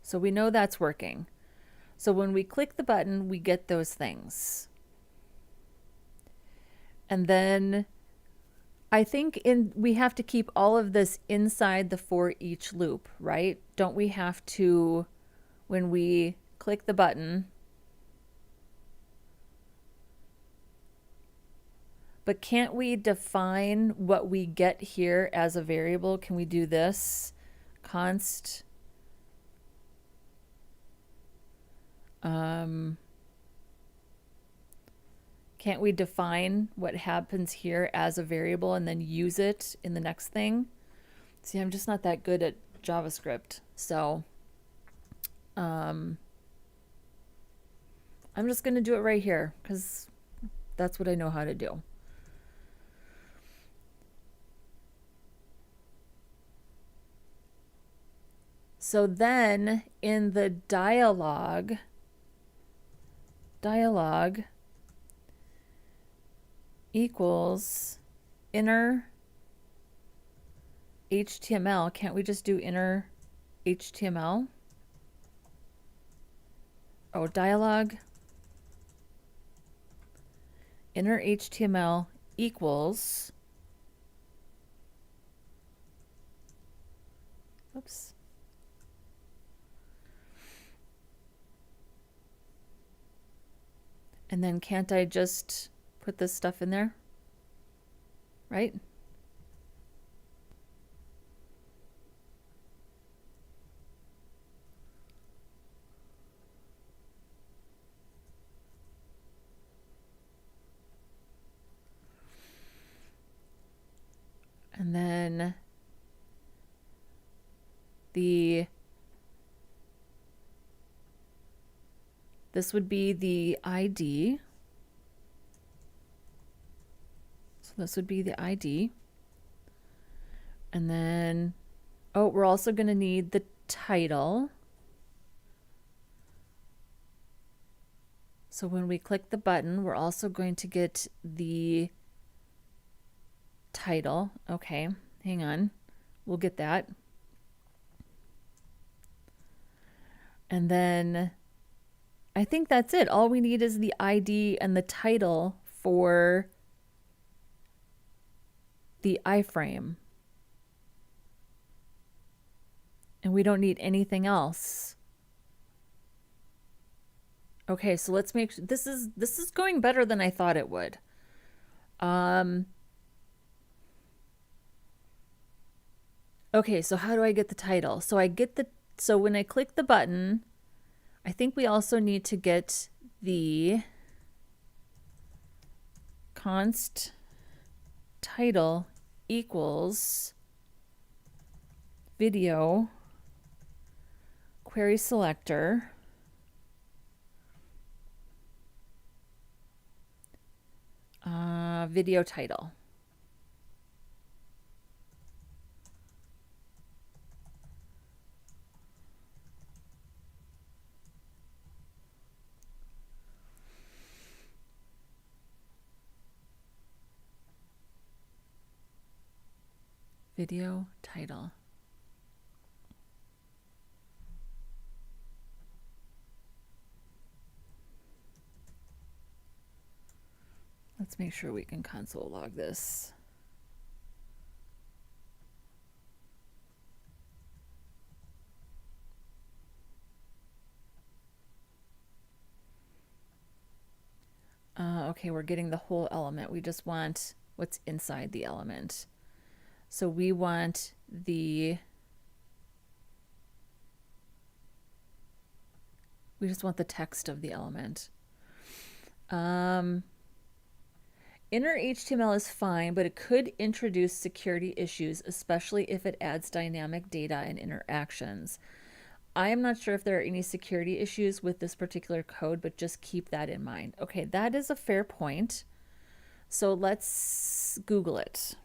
so we know that's working. So when we click the button, we get those things. And then I think we have to keep all of this inside the for each loop, right? Don't we have to, when we click the button, but can't we define what we get here as a variable? Can we do this? Const can't we define what happens here as a variable and then use it in the next thing? See, I'm just not that good at JavaScript, so I'm just going to do it right here because that's what I know how to do. So then in the dialog equals inner HTML. Can't we just do inner HTML? Oh, dialog inner HTML equals, oops. And then can't I just put this stuff in there? Right? And then this would be the ID. So this would be the ID. And then, oh, we're also going to need the title. So when we click the button, we're also going to get the title. Okay, hang on. We'll get that. And then I think that's it. All we need is the ID and the title for the iframe. And we don't need anything else. Okay, so let's make sure this is going better than I thought it would. Okay, so how do I get the title? So when I click the button, I think we also need to get the const title equals video query selector video title. Video title. Let's make sure we can console log this. Okay, we're getting the whole element. We just want what's inside the element. So we want the, we just want the text of the element. Inner HTML is fine, but it could introduce security issues, especially if it adds dynamic data and interactions. I am not sure if there are any security issues with this particular code, but just keep that in mind. Okay, that is a fair point. So let's Google it.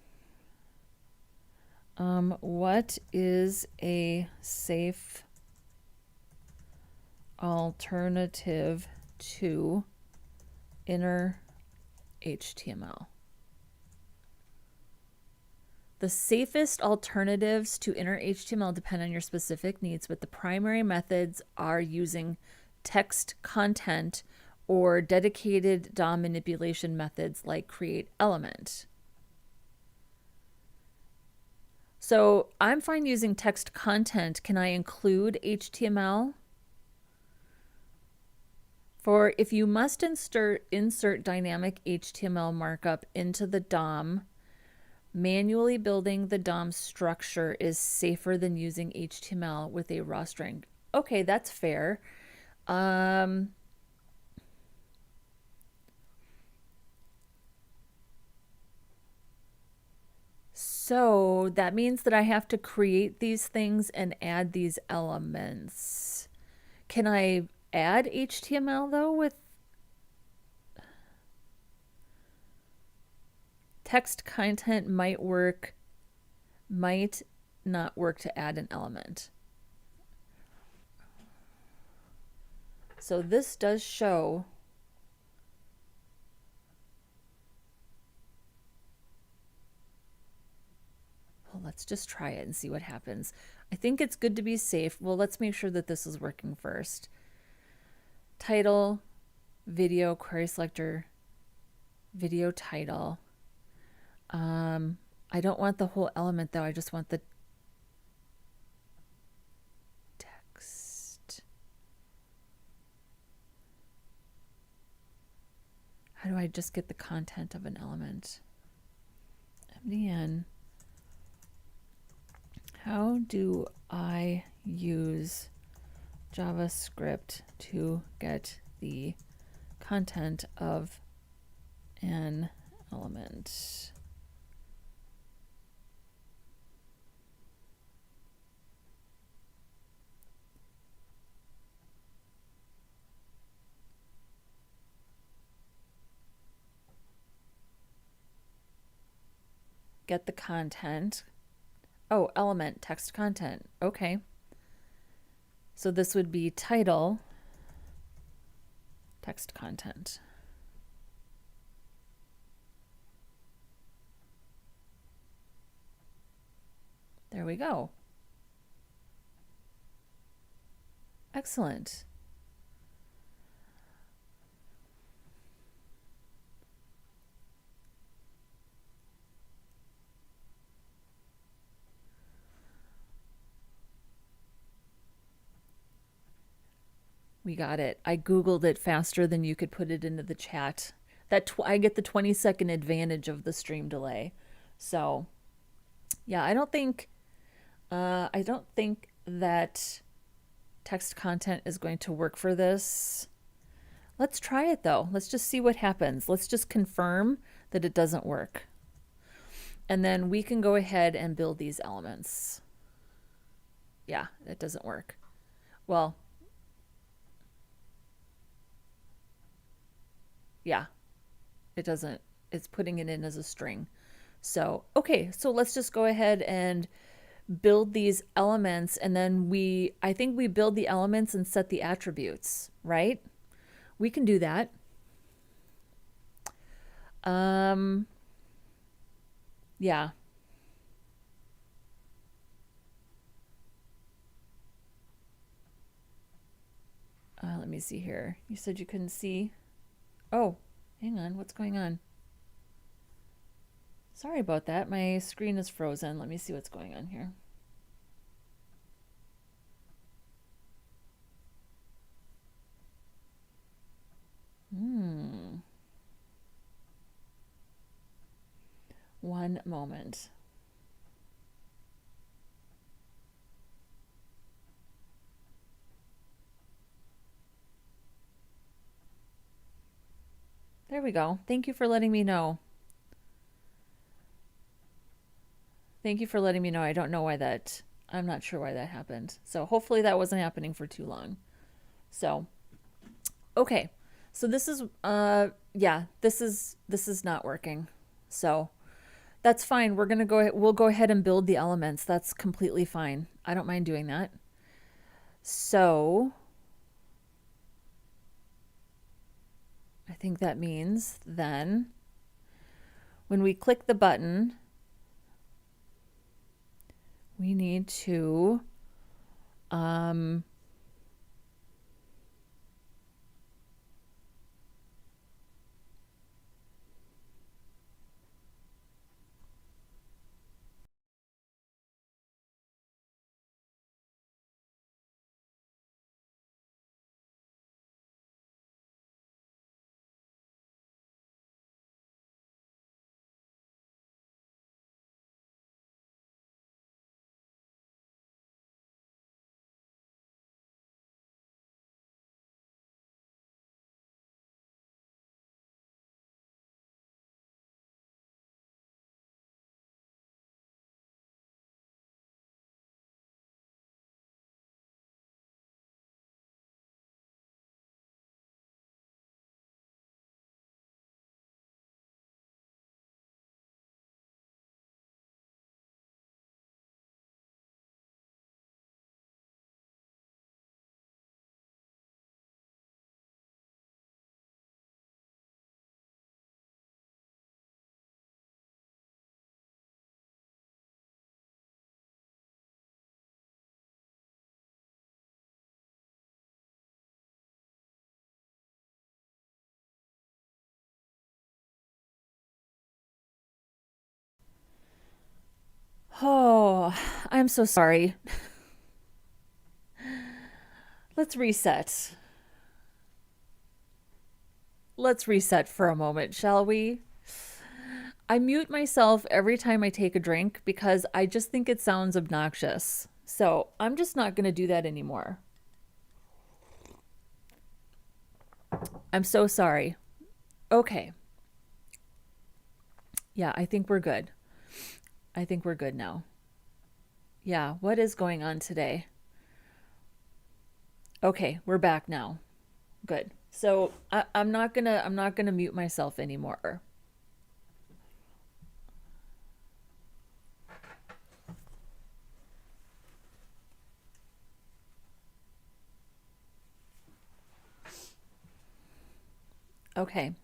What is a safe alternative to inner HTML? The safest alternatives to inner HTML depend on your specific needs, but the primary methods are using text content or dedicated DOM manipulation methods like create element. So I'm fine using text content. Can I include HTML? For if you must insert dynamic HTML markup into the DOM, manually building the DOM structure is safer than using HTML with a raw string. Okay, that's fair. So that means that I have to create these things and add these elements. Can I add HTML though with text content? Might work, might not work to add an element. So this does show well, let's just try it and see what happens. I think it's good to be safe. Well, let's make sure that this is working first. Title, video, query selector, video title. I don't want the whole element though. I just want the text. How do I just get the content of an element? MDN. How do I use JavaScript to get the content of an element? Get the content. Oh, element, text content. Okay. So this would be title, text content. There we go. Excellent. We got it. I Googled it faster than you could put it into the chat. I get the 20-second advantage of the stream delay. So yeah, I don't think that text content is going to work for this. Let's try it though. Let's just see what happens. Let's just confirm that it doesn't work. And then we can go ahead and build these elements. Yeah, it doesn't work. Well, yeah, it doesn't. It's putting it in as a string. So, okay, so let's just go ahead and build these elements, and then I think we build the elements and set the attributes, right? We can do that. Yeah. Let me see here. You said you couldn't see. Oh, hang on. What's going on? Sorry about that. My screen is frozen. Let me see what's going on here. One moment. There we go. Thank you for letting me know. Thank you for letting me know. I don't know why I'm not sure why that happened. So hopefully that wasn't happening for too long. So, okay. So this is, yeah, this is not working. So that's fine. We'll go ahead and build the elements. That's completely fine. I don't mind doing that. So I think that means then when we click the button, we need to Oh, I'm so sorry. Let's reset. Let's reset for a moment, shall we? I mute myself every time I take a drink because I just think it sounds obnoxious. So I'm just not going to do that anymore. I'm so sorry. Okay. Yeah, I think we're good. I think we're good now. Yeah, what is going on today? Okay, we're back now. Good. So I'm not gonna mute myself anymore. Okay.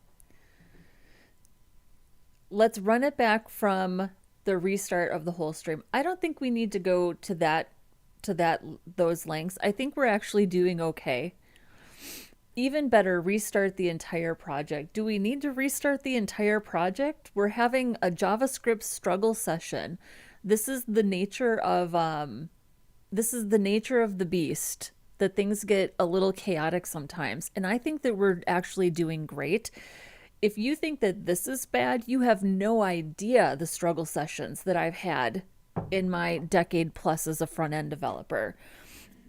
Let's run it back from the restart of the whole stream. I don't think we need to go to those lengths. I think we're actually doing okay. Even better, restart the entire project. Do we need to restart the entire project? We're having a JavaScript struggle session. This is the nature of the beast, that things get a little chaotic sometimes. And I think that we're actually doing great. If you think that this is bad, you have no idea the struggle sessions that I've had in my decade plus as a front-end developer.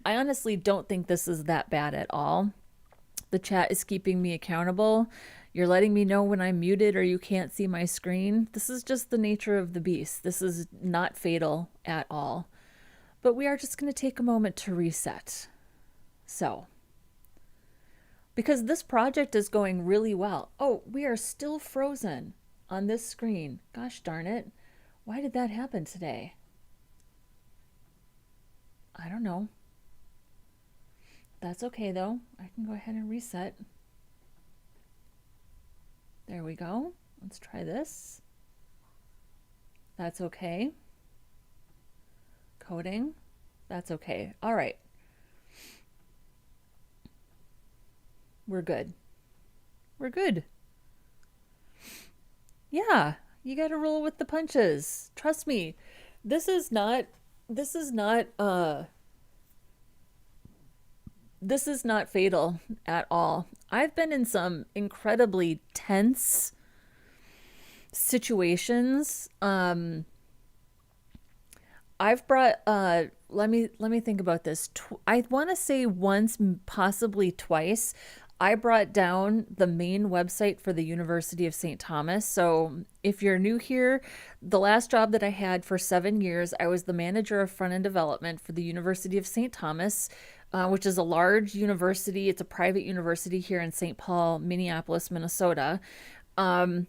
I honestly don't think this is that bad at all. The chat is keeping me accountable. You're letting me know when I'm muted or you can't see my screen. This is just the nature of the beast. This is not fatal at all. But we are just going to take a moment to reset. So, because this project is going really well. Oh, we are still frozen on this screen. Gosh darn it. Why did that happen today? I don't know. That's okay though. I can go ahead and reset. There we go. Let's try this. That's okay. Coding. That's okay. All right. We're good. We're good. Yeah, you got to roll with the punches. Trust me. This is not fatal at all. I've been in some incredibly tense situations. I've brought let me think about this. I want to say once, possibly twice, I brought down the main website for the University of St. Thomas. So if you're new here, the last job that I had for 7 years, I was the manager of front-end development for the University of St. Thomas, which is a large university. It's a private university here in St. Paul, Minneapolis, Minnesota. And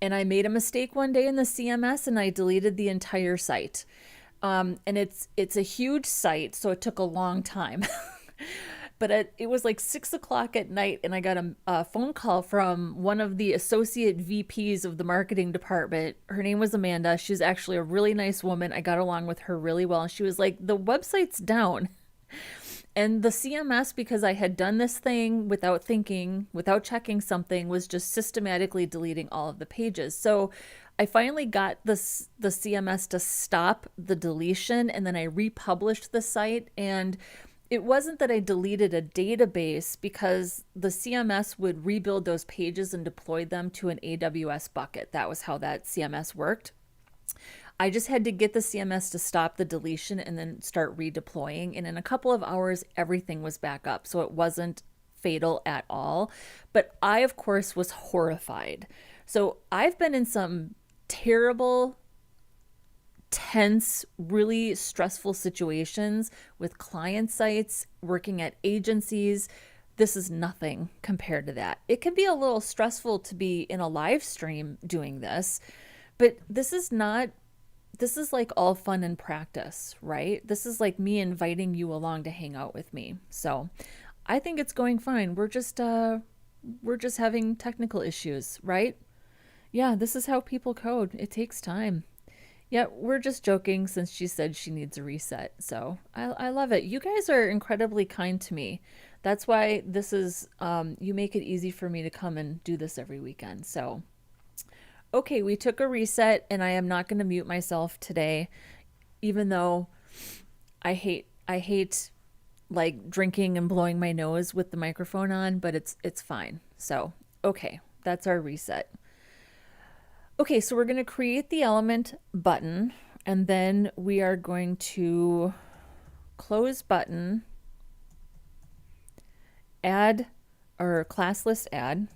I made a mistake one day in the CMS and I deleted the entire site. And it's a huge site, so it took a long time. But it was like 6 o'clock at night and I got a phone call from one of the associate VPs of the marketing department. Her name was Amanda. She was actually a really nice woman. I got along with her really well. And she was like, the website's down. And the CMS, because I had done this thing without thinking, without checking something, was just systematically deleting all of the pages. So I finally got the CMS to stop the deletion, and then I republished the site. And it wasn't that I deleted a database, because the CMS would rebuild those pages and deploy them to an AWS bucket. That was how that CMS worked. I just had to get the CMS to stop the deletion and then start redeploying. And in a couple of hours, everything was back up. So it wasn't fatal at all. But I, of course, was horrified. So I've been in some terrible, tense, really stressful situations with client sites, working at agencies. This is nothing compared to that. It can be a little stressful to be in a live stream doing this, but this is like all fun and practice, right? This is like me inviting you along to hang out with me. So I think it's going fine. We're just having technical issues, right? Yeah, this is how people code. It takes time. Yeah, we're just joking since she said she needs a reset. So I love it. You guys are incredibly kind to me. That's why this is, you make it easy for me to come and do this every weekend. So, okay, we took a reset and I am not going to mute myself today, even though I hate like drinking and blowing my nose with the microphone on, but it's fine. So, okay, that's our reset. Okay, so we're going to create the element button, and then we are going to close button, add, or class list add,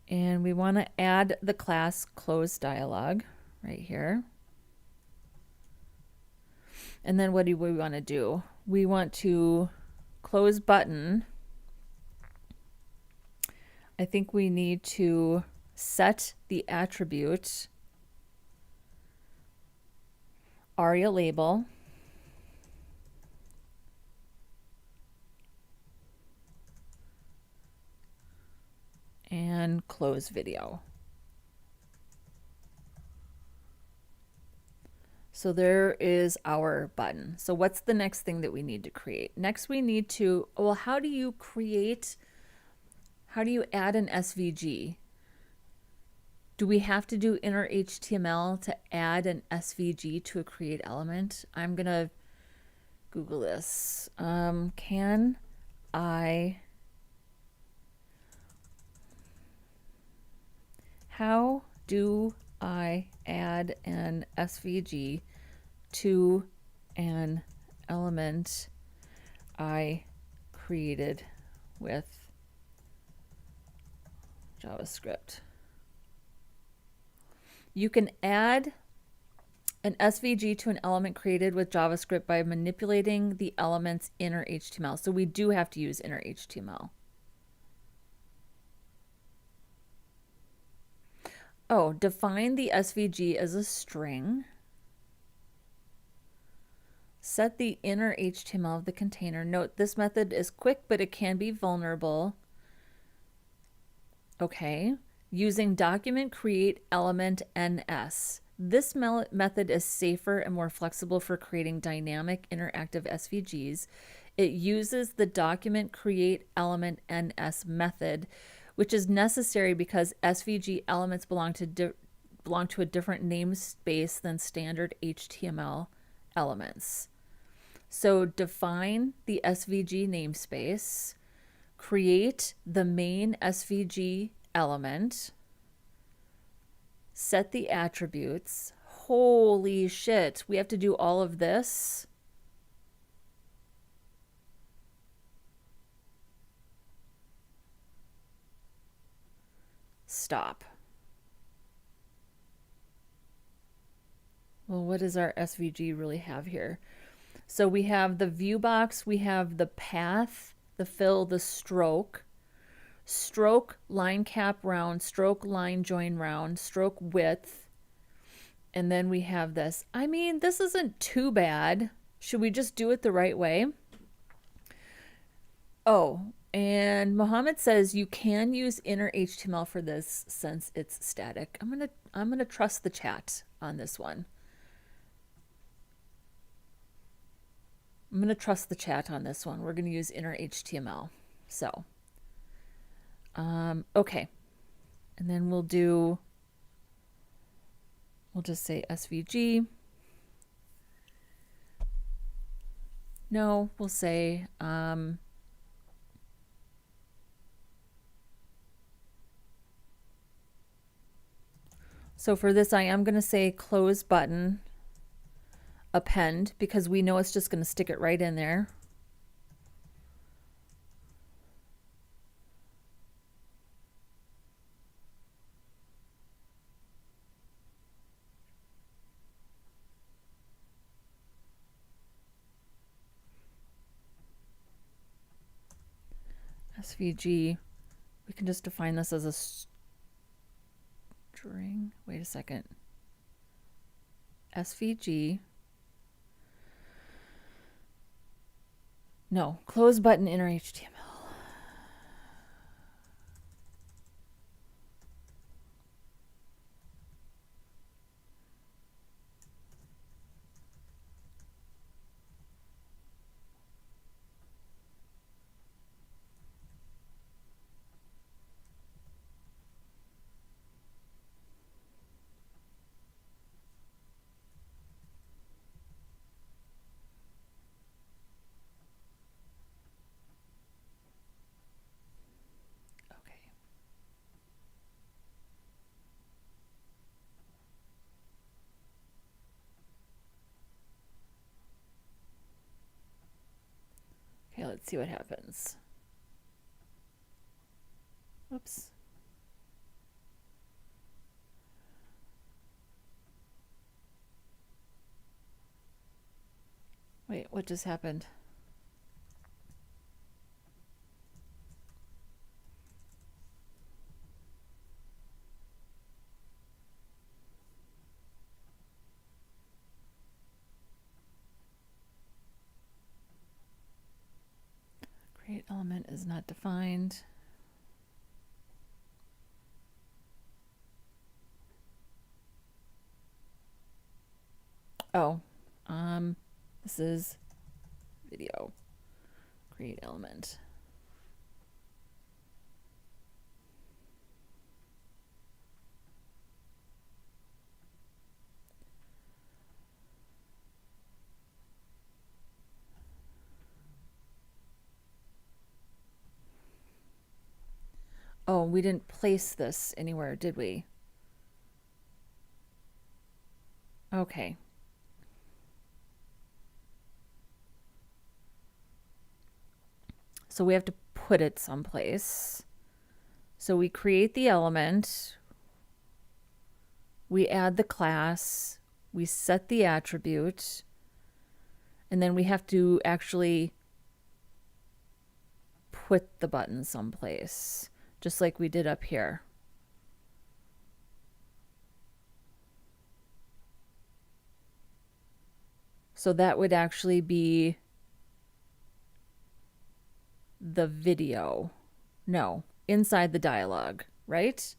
and we want to add the class close dialog right here. And then what do we want to do? We want to close button. I think we need to set the attribute aria label and close video. So there is our button. So what's the next thing that we need to create? Next we need to, well, how do you add an SVG? Do we have to do inner HTML to add an SVG to a create element? I'm gonna Google this. Can I, how do I add an SVG to an element I created with JavaScript. You can add an SVG to an element created with JavaScript by manipulating the element's inner HTML. So we do have to use inner HTML. Oh, define the SVG as a string. Set the inner HTML of the container. Note this method is quick, but it can be vulnerable. Okay. Using document create element NS. This method is safer and more flexible for creating dynamic interactive SVGs. It uses the document create element NS method, which is necessary because SVG elements belong to a different namespace than standard HTML elements. So define the SVG namespace, create the main SVG element, set the attributes. Holy shit, we have to do all of this. Stop. Well, what does our SVG really have here? So we have the view box, we have the path, the fill, the stroke, stroke line cap round, stroke line join round, stroke width, and then we have this. I mean, this isn't too bad. Should we just do it the right way? Oh, and Mohammed says you can use inner HTML for this since it's static. I'm gonna trust the chat on this one. I'm going to trust the chat on this one. We're going to use inner HTML. So, okay. And then we'll just say SVG. No, we'll say, so for this, I am going to say close button. Append, because we know it's just going to stick it right in there. SVG, we can just define this as a string. Wait a second. SVG. No, close button inner HTML. Okay, let's see what happens. Oops. Wait, what just happened? Create element is not defined. Oh, this is video. Create element. Oh, we didn't place this anywhere, did we? Okay. So we have to put it someplace. So we create the element, we add the class, we set the attribute, and then we have to actually put the button someplace, just like we did up here. So that would actually be the video. No, inside the dialog, right?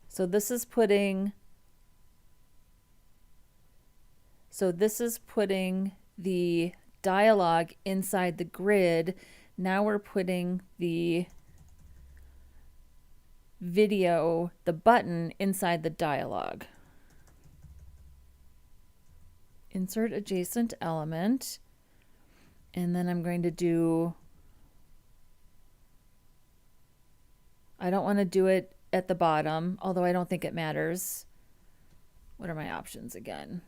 So this is putting the dialog inside the grid. Now we're putting the video, the button, inside the dialog. Insert adjacent element. And then I'm going to do, I don't want to do it at the bottom, although I don't think it matters. What are my options again?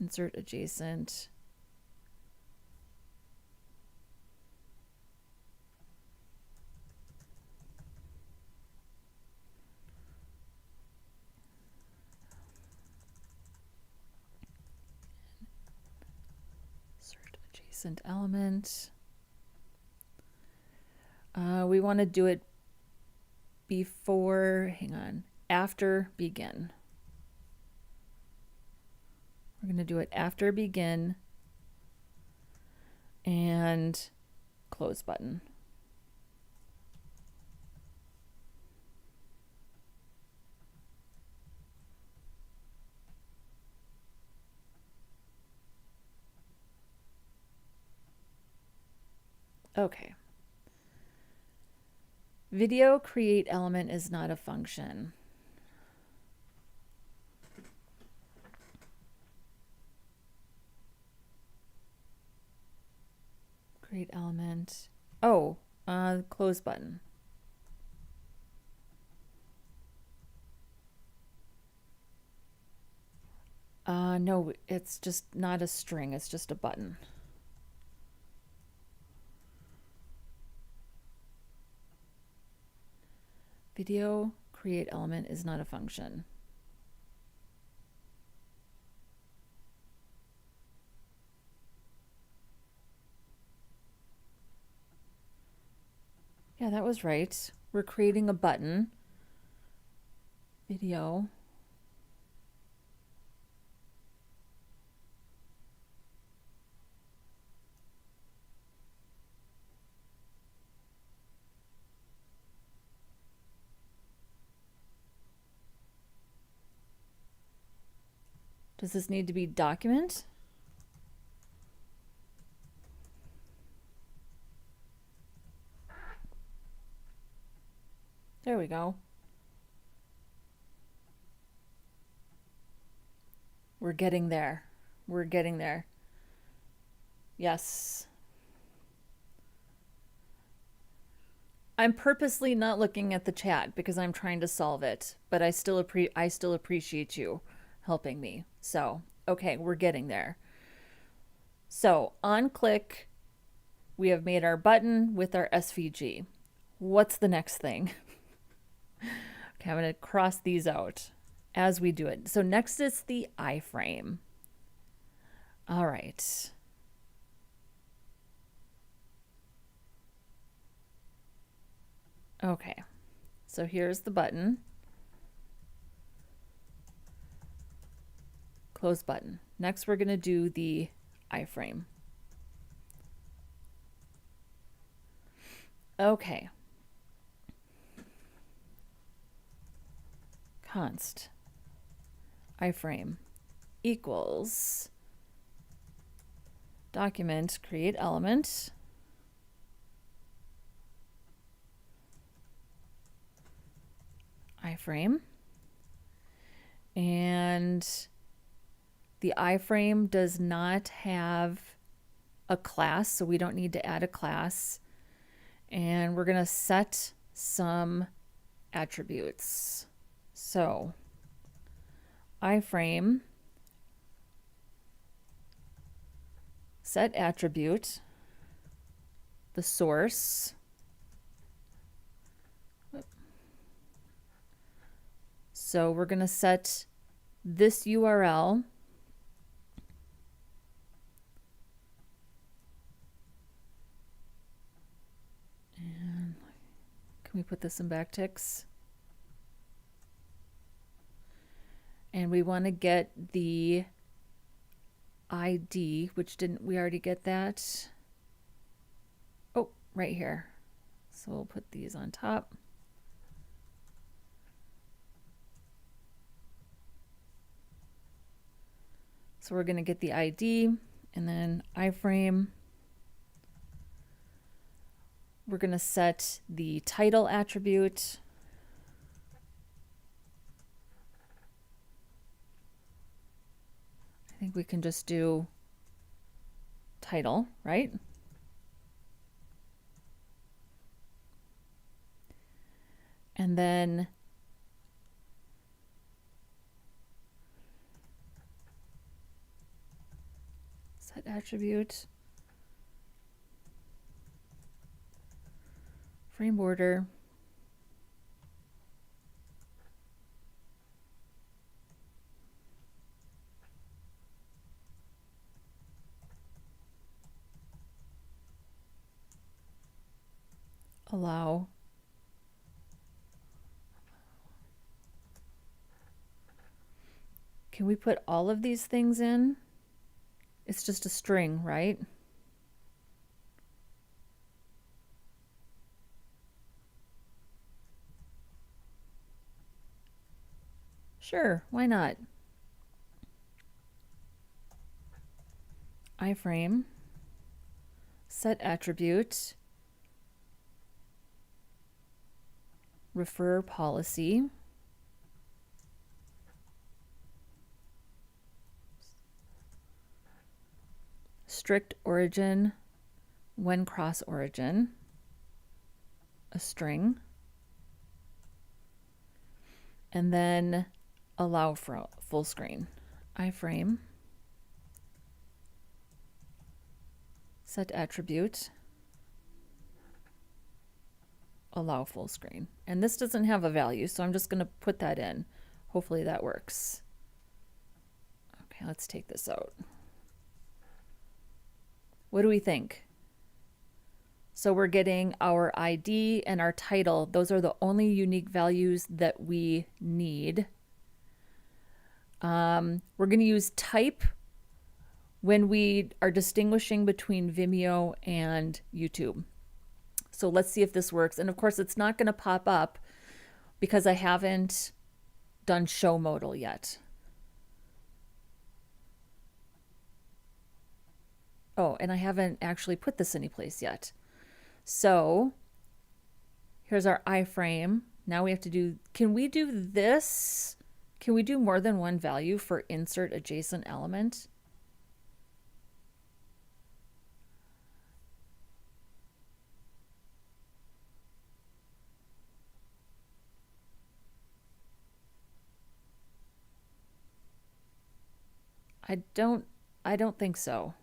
Insert adjacent. Insert adjacent element. We want to do it before, hang on, after begin. We're going to do it after begin and close button. Okay. Video create element is not a function. Create element. Oh, close button. No, it's just not a string. It's just a button. Video create element is not a function. Yeah, that was right. We're creating a button. Video. Does this need to be document? There we go. We're getting there. We're getting there. Yes. I'm purposely not looking at the chat because I'm trying to solve it, but I still appreciate you helping me. So, okay, we're getting there. So, on click, we have made our button with our SVG. What's the next thing? Okay, I'm going to cross these out as we do it. So next is the iframe. All right. Okay, so here's the button. Close button. Next, we're going to do the iframe. Okay. Const iframe equals document create element iframe, and the iframe does not have a class, so we don't need to add a class. And we're going to set some attributes. So iframe set attribute, the source, so we're going to set this URL and can we put this in backticks? And we want to get the ID, which didn't we already get that? Oh, right here. So we'll put these on top. So we're going to get the ID and then iframe. We're going to set the title attribute. I think we can just do title, right? And then set attribute, frame border, allow, can we put all of these things in? It's just a string, right? Sure, why not? Iframe, set attribute, refer policy, strict origin when cross origin, a string, and then allow for full screen. Iframe, set attribute, allow full screen. And this doesn't have a value, so I'm just going to put that in. Hopefully that works. Okay, let's take this out. What do we think? So we're getting our ID and our title. Those are the only unique values that we need. We're going to use type when we are distinguishing between Vimeo and YouTube. So let's see if this works. And of course, it's not going to pop up because I haven't done show modal yet. Oh, and I haven't actually put this anyplace yet. So here's our iframe. Now we have to do, can we do this? Can we do more than one value for insert adjacent element? I don't think so.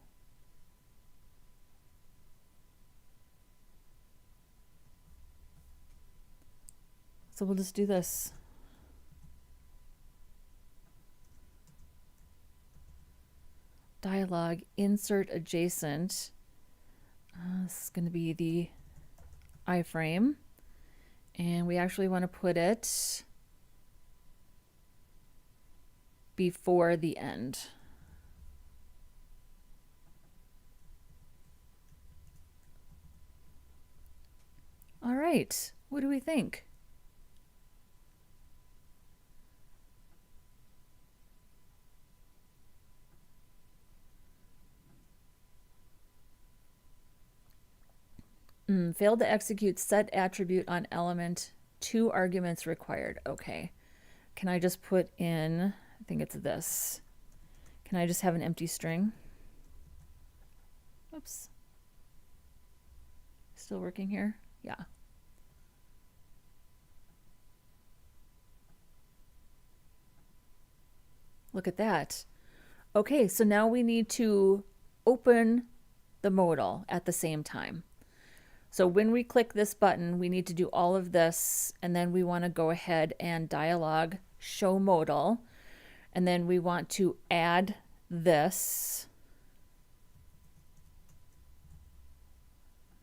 So we'll just do this. Dialog, insert adjacent. This is going to be the iframe. And we actually want to put it before the end. All right, what do we think? Failed to execute set attribute on element, 2 arguments required. Okay. Can I just put in, I think it's this. Can I just have an empty string? Oops. Still working here? Yeah. Look at that. Okay, so now we need to open the modal at the same time. So when we click this button, we need to do all of this, and then we want to go ahead and dialog show modal, and then we want to add this.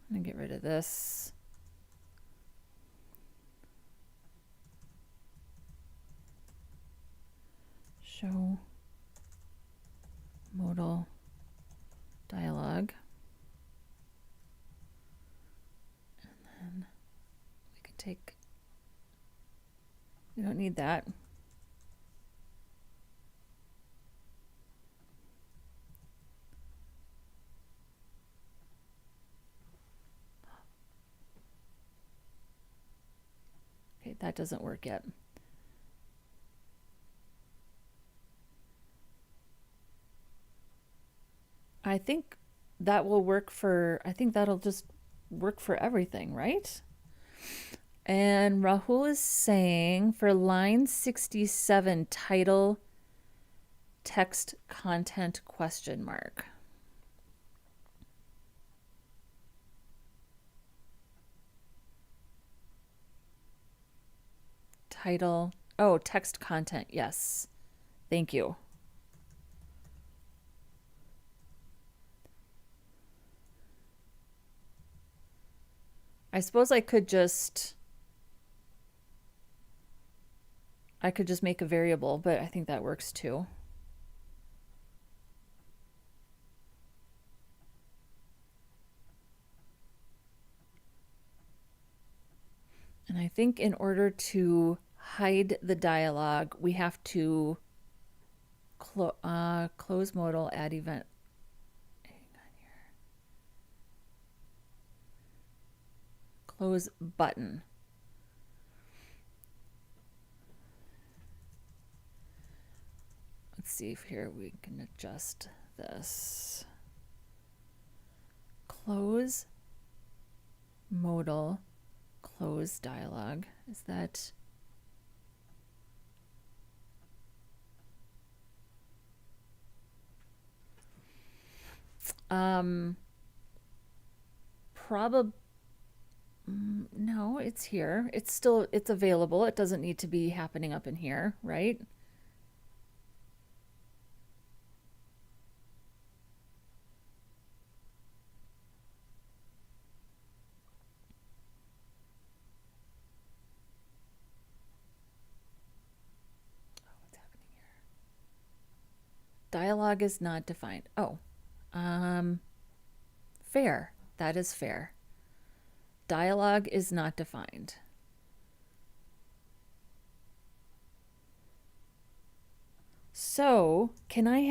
I'm going to get rid of this. Show modal dialog. And then we can take, we don't need that. Okay, that doesn't work yet. I think that will work for, I think that'll just work for everything, right? And Rahul is saying for line 67, title, text, content, question mark. Title, oh, text content, yes. Thank you. I suppose I could just make a variable, but I think that works too. And I think in order to hide the dialog, we have to close modal, add event. Close button. Let's see if here we can adjust this. Close modal, close dialog. Is that? Probably. No, it's here. It's available. It doesn't need to be happening up in here, right? Oh, what's happening here? Dialog is not defined. Oh, fair. That is fair. Dialog is not defined. So can I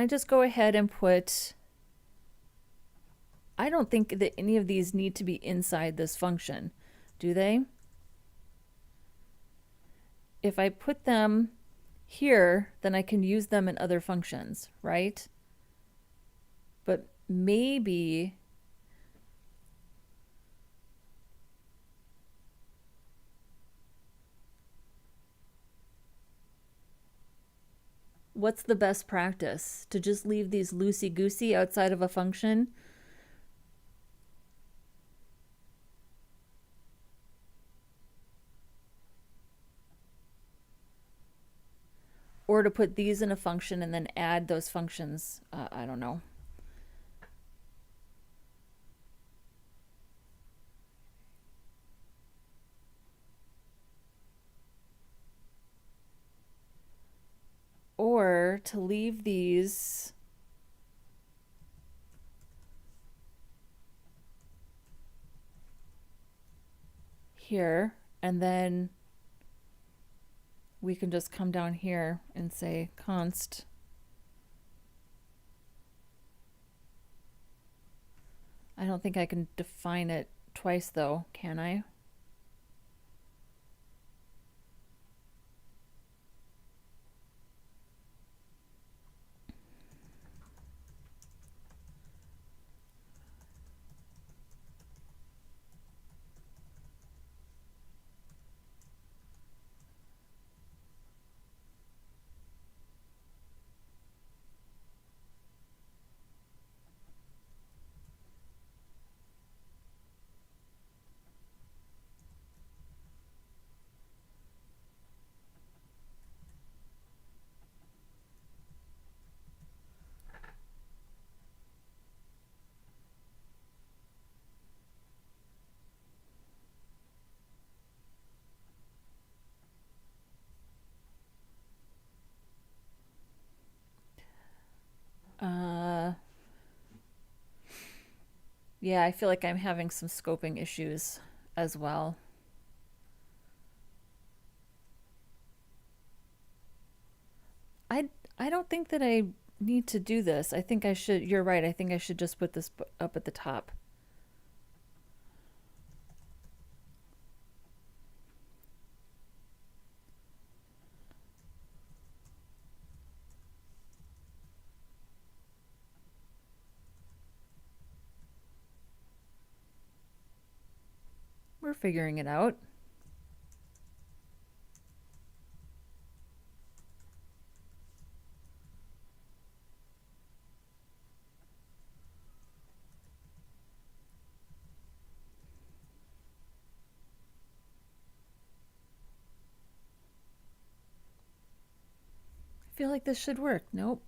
just go ahead and put, I don't think that any of these need to be inside this function, do they? If I put them here, then I can use them in other functions, right? But maybe what's the best practice? To just leave these loosey-goosey outside of a function? Or to put these in a function and then add those functions? I don't know. Or to leave these here, and then we can just come down here and say const I don't think I can define it twice though, can I? Uh, yeah, I feel like I'm having some scoping issues as well. I I don't think that I need to do this. I think I should, you're right. I think I should just put this up at the top. We're figuring it out. I feel like this should work. Nope.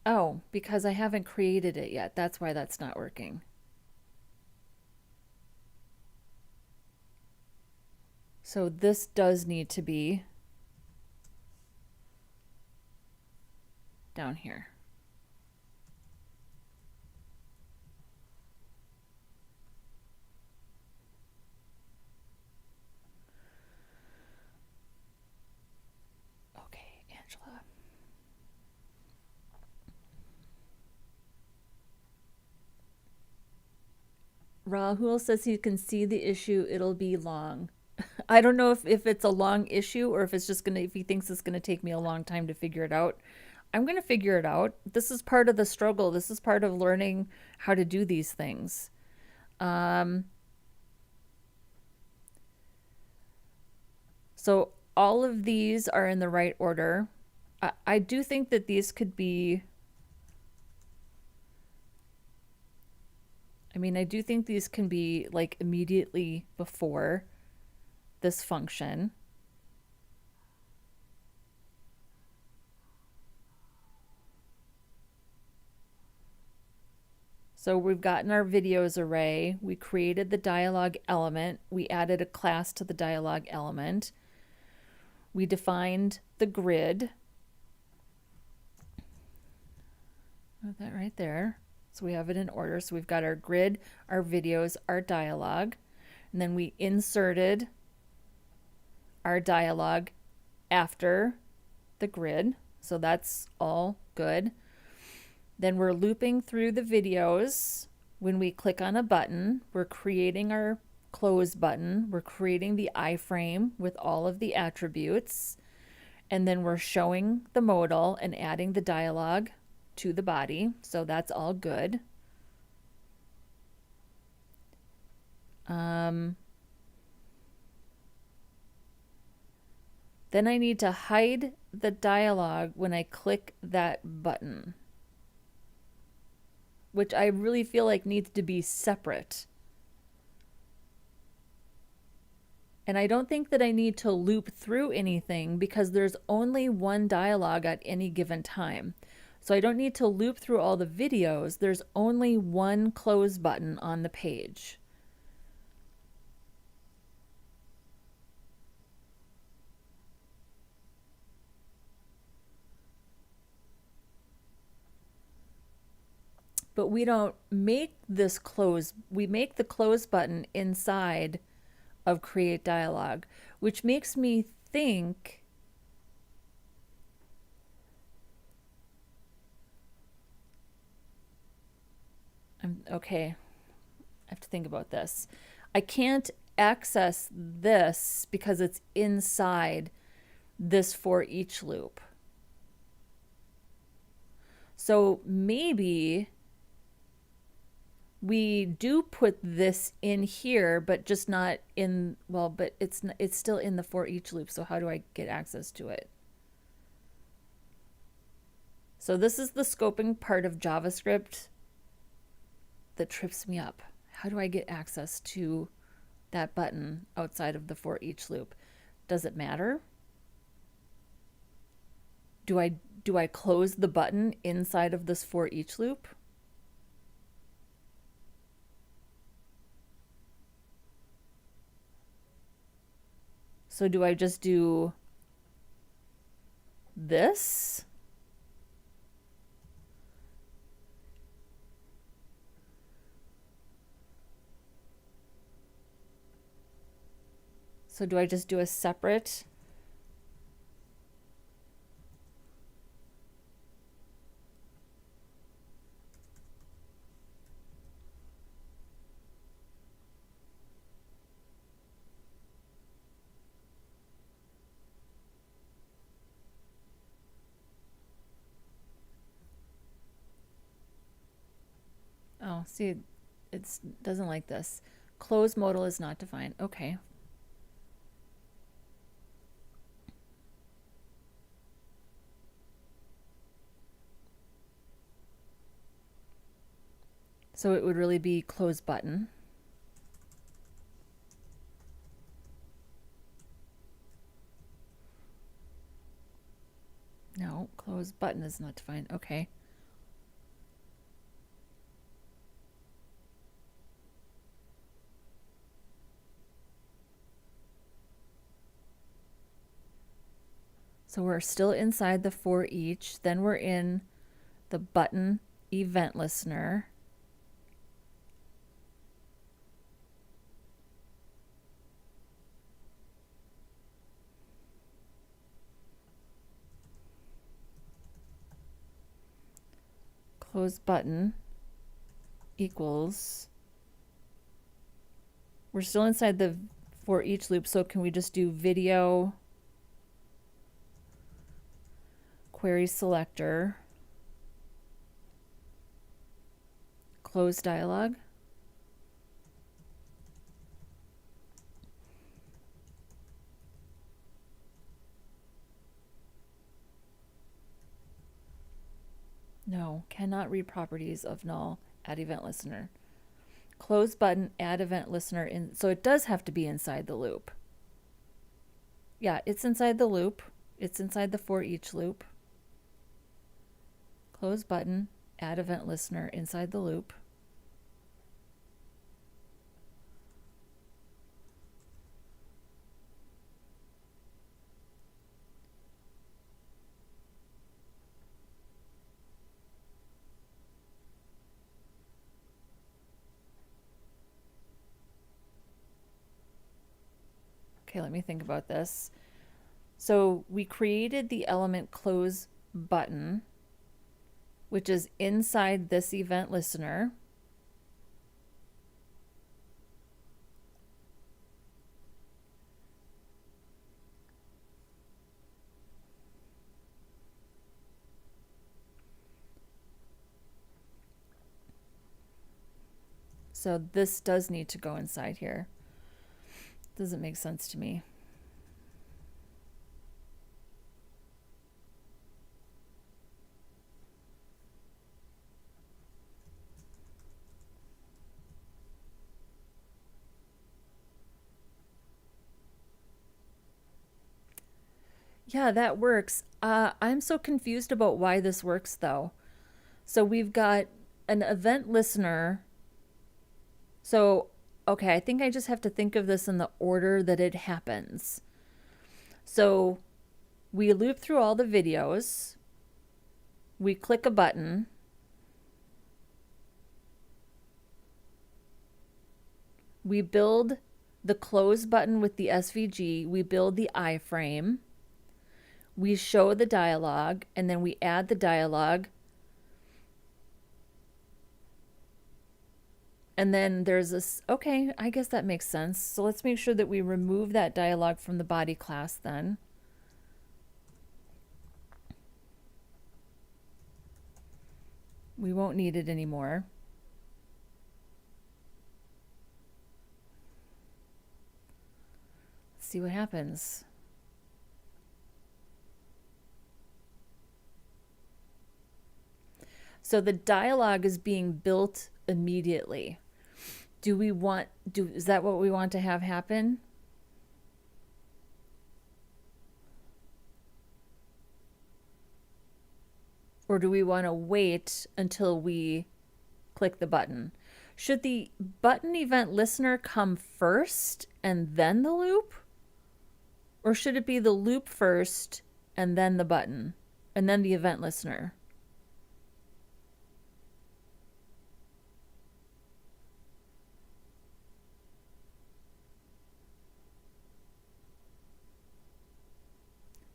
Oh, because I haven't created it yet. That's why that's not working. So this does need to be down here. Okay, Angela. Rahul says he can see the issue. It'll be long. I don't know if it's a long issue or if it's just gonna, if he thinks it's gonna take me a long time to figure it out. I'm gonna figure it out. This is part of the struggle. This is part of learning how to do these things. So all of these are in the right order. I do think that these could be, I mean, I do think these can be like immediately before this function. So we've gotten our videos array. We created the dialog element. We added a class to the dialog element. We defined the grid. Put that right there. So we have it in order. So we've got our grid, our videos, our dialog. And then we inserted our dialog after the grid. So that's all good. Then we're looping through the videos. When we click on a button, we're creating our close button. We're creating the iframe with all of the attributes. And then we're showing the modal and adding the dialog to the body. So that's all good. Then I need to hide the dialog when I click that button, which I really feel like needs to be separate. And I don't think that I need to loop through anything because there's only one dialog at any given time. So I don't need to loop through all the videos. There's only one close button on the page. But we don't make this close. We make the close button inside of create dialog, which makes me think okay. I have to think about this. I can't access this because it's inside this for each loop. So maybe we do put this in here, but just not in, well, but it's still in the for each loop. So how do I get access to it? So this is the scoping part of JavaScript that trips me up. How do I get access to that button outside of the for each loop? Does it matter? Do I close the button inside of this for each loop? So do I just do this? So do I just do a separate? Oh, see, it doesn't like this. Close modal is not defined. Okay. So it would really be close button. No, close button is not defined. Okay. So we're still inside the for each. Then we're in the button event listener. Close button equals. We're still inside the for each loop, so can we just do video query selector close dialog? No, cannot read properties of null, add event listener. Close button, add event listener in, so it does have to be inside the loop. Yeah, it's inside the loop. It's inside the for each loop. Close button, add event listener inside the loop. Okay, let me think about this. So we created the element close button, which is inside this event listener. So this does need to go inside here. Doesn't make sense to me. Yeah, that works. I'm so confused about why this works though. So we've got an event listener. So, okay, I think I just have to think of this in the order that it happens. So we loop through all the videos. We click a button. We build the close button with the SVG. We build the iframe. We show the dialog, and then we add the dialog. And then there's this, okay, I guess that makes sense. So let's make sure that we remove that dialog from the body class then. We won't need it anymore. Let's see what happens. So the dialog is being built immediately. Is that what we want to have happen? Or do we want to wait until we click the button? Should the button event listener come first and then the loop? Or should it be the loop first and then the button and then the event listener?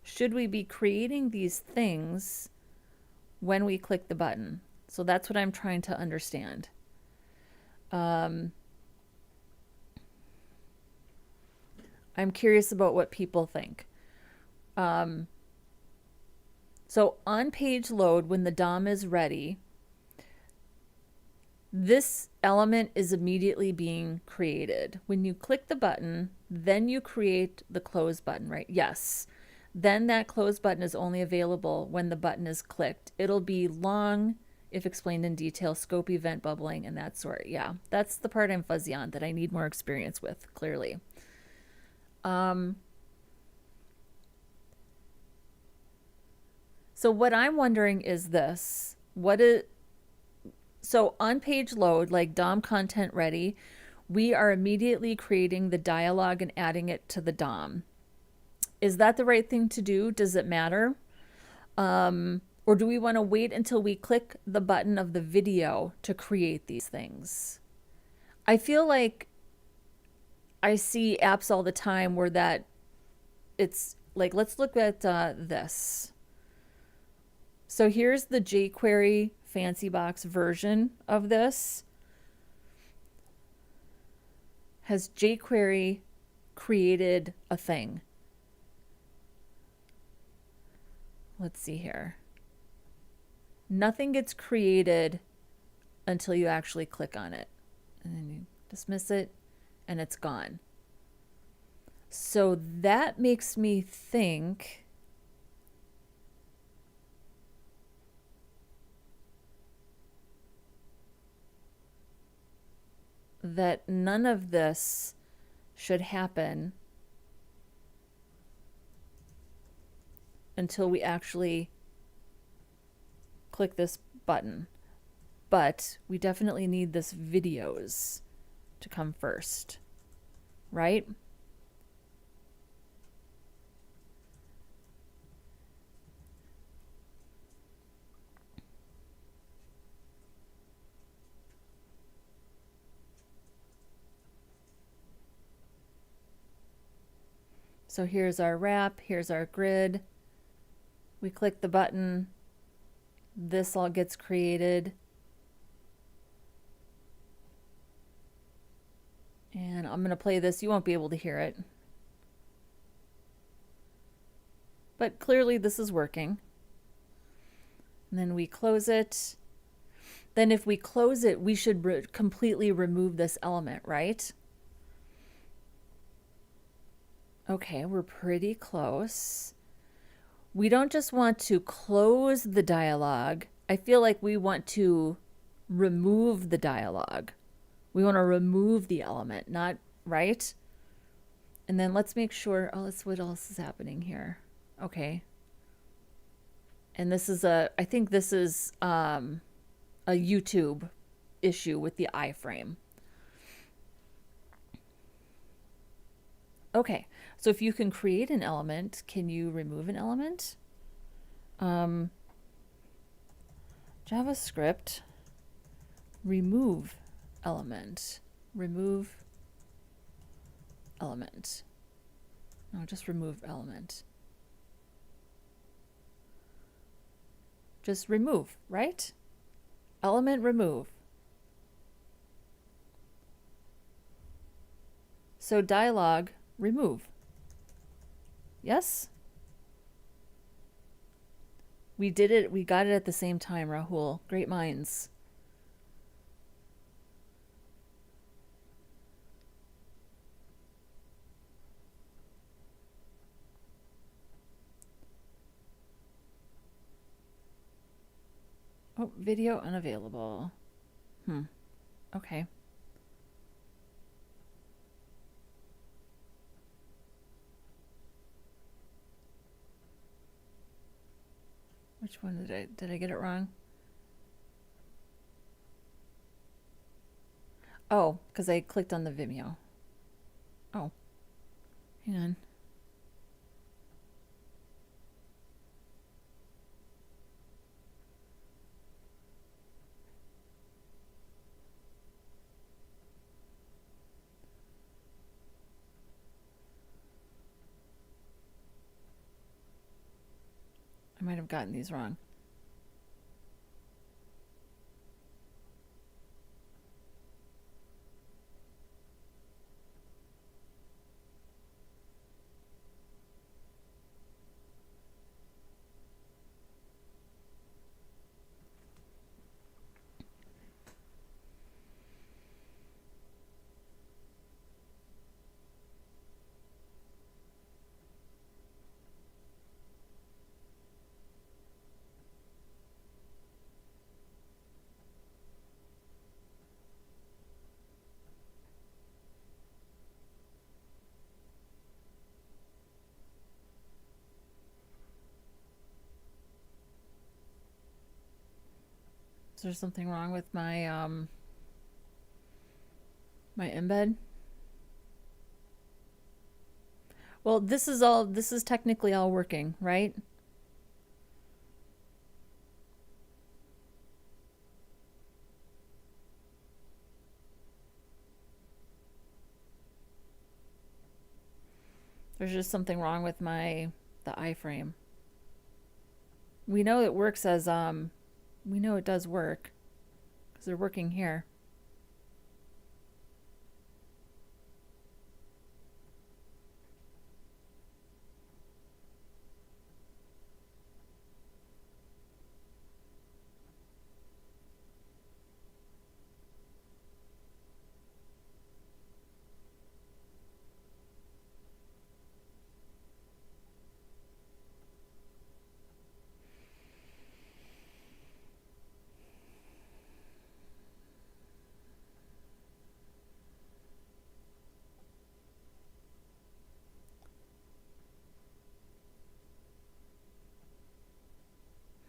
Should we be creating these things when we click the button? So that's what I'm trying to understand. I'm curious about what people think. So on page load, when the DOM is ready, this element is immediately being created. When you click the button, then you create the close button, right? Yes. Then that close button is only available when the button is clicked. It'll be long if explained in detail, scope, event, bubbling, and that sort. Yeah, that's the part I'm fuzzy on that I need more experience with, clearly. So what I'm wondering is this. So on page load, like DOM content ready, we are immediately creating the dialog and adding it to the DOM. Is that the right thing to do? Does it matter? Or do we want to wait until we click the button of the video to create these things? I feel like I see apps all the time where that it's like, let's look at this. So here's the jQuery fancy box version of this. Has jQuery created a thing? Let's see here. Nothing gets created until you actually click on it. And then you dismiss it and it's gone. So that makes me think that none of this should happen until we actually click this button. But we definitely need this videos to come first, right? So here's our wrap, here's our grid. We click the button, this all gets created. And I'm going to play this. You won't be able to hear it. But clearly this is working. And then we close it. Then if we close it, we should completely remove this element, right? Okay, we're pretty close. We don't just want to close the dialog. I feel like we want to remove the dialog. We want to remove the element, not right? And then let's make sure, oh, let's, what else is happening here? Okay. And this is I think this is a YouTube issue with the iframe. Okay, so if you can create an element, can you remove an element? JavaScript, remove element. Remove element. No, just remove element. Just remove, right? Element remove. So dialog remove. Yes? We did it. We got it at the same time, Rahul. Great minds. Oh, video unavailable. Okay. Which one did I get it wrong? Oh, because I clicked on the Vimeo. Oh, hang on. I might have gotten these wrong. Is there something wrong with my my embed? Well, this is technically all working, right? There's just something wrong with the iframe. We know it works as we know it does work because they're working here.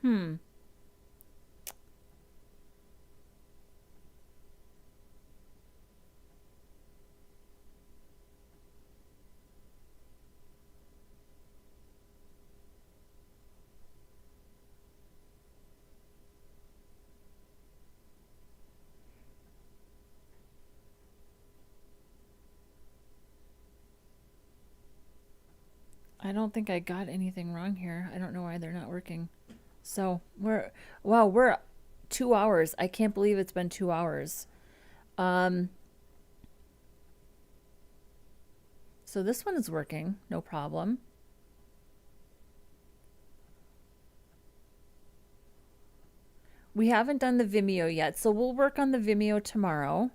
Hmm. I don't think I got anything wrong here. I don't know why they're not working. So we're 2 hours. I can't believe it's been 2 hours. Um, so this one is working, no problem. We haven't done the Vimeo yet, so we'll work on the Vimeo tomorrow.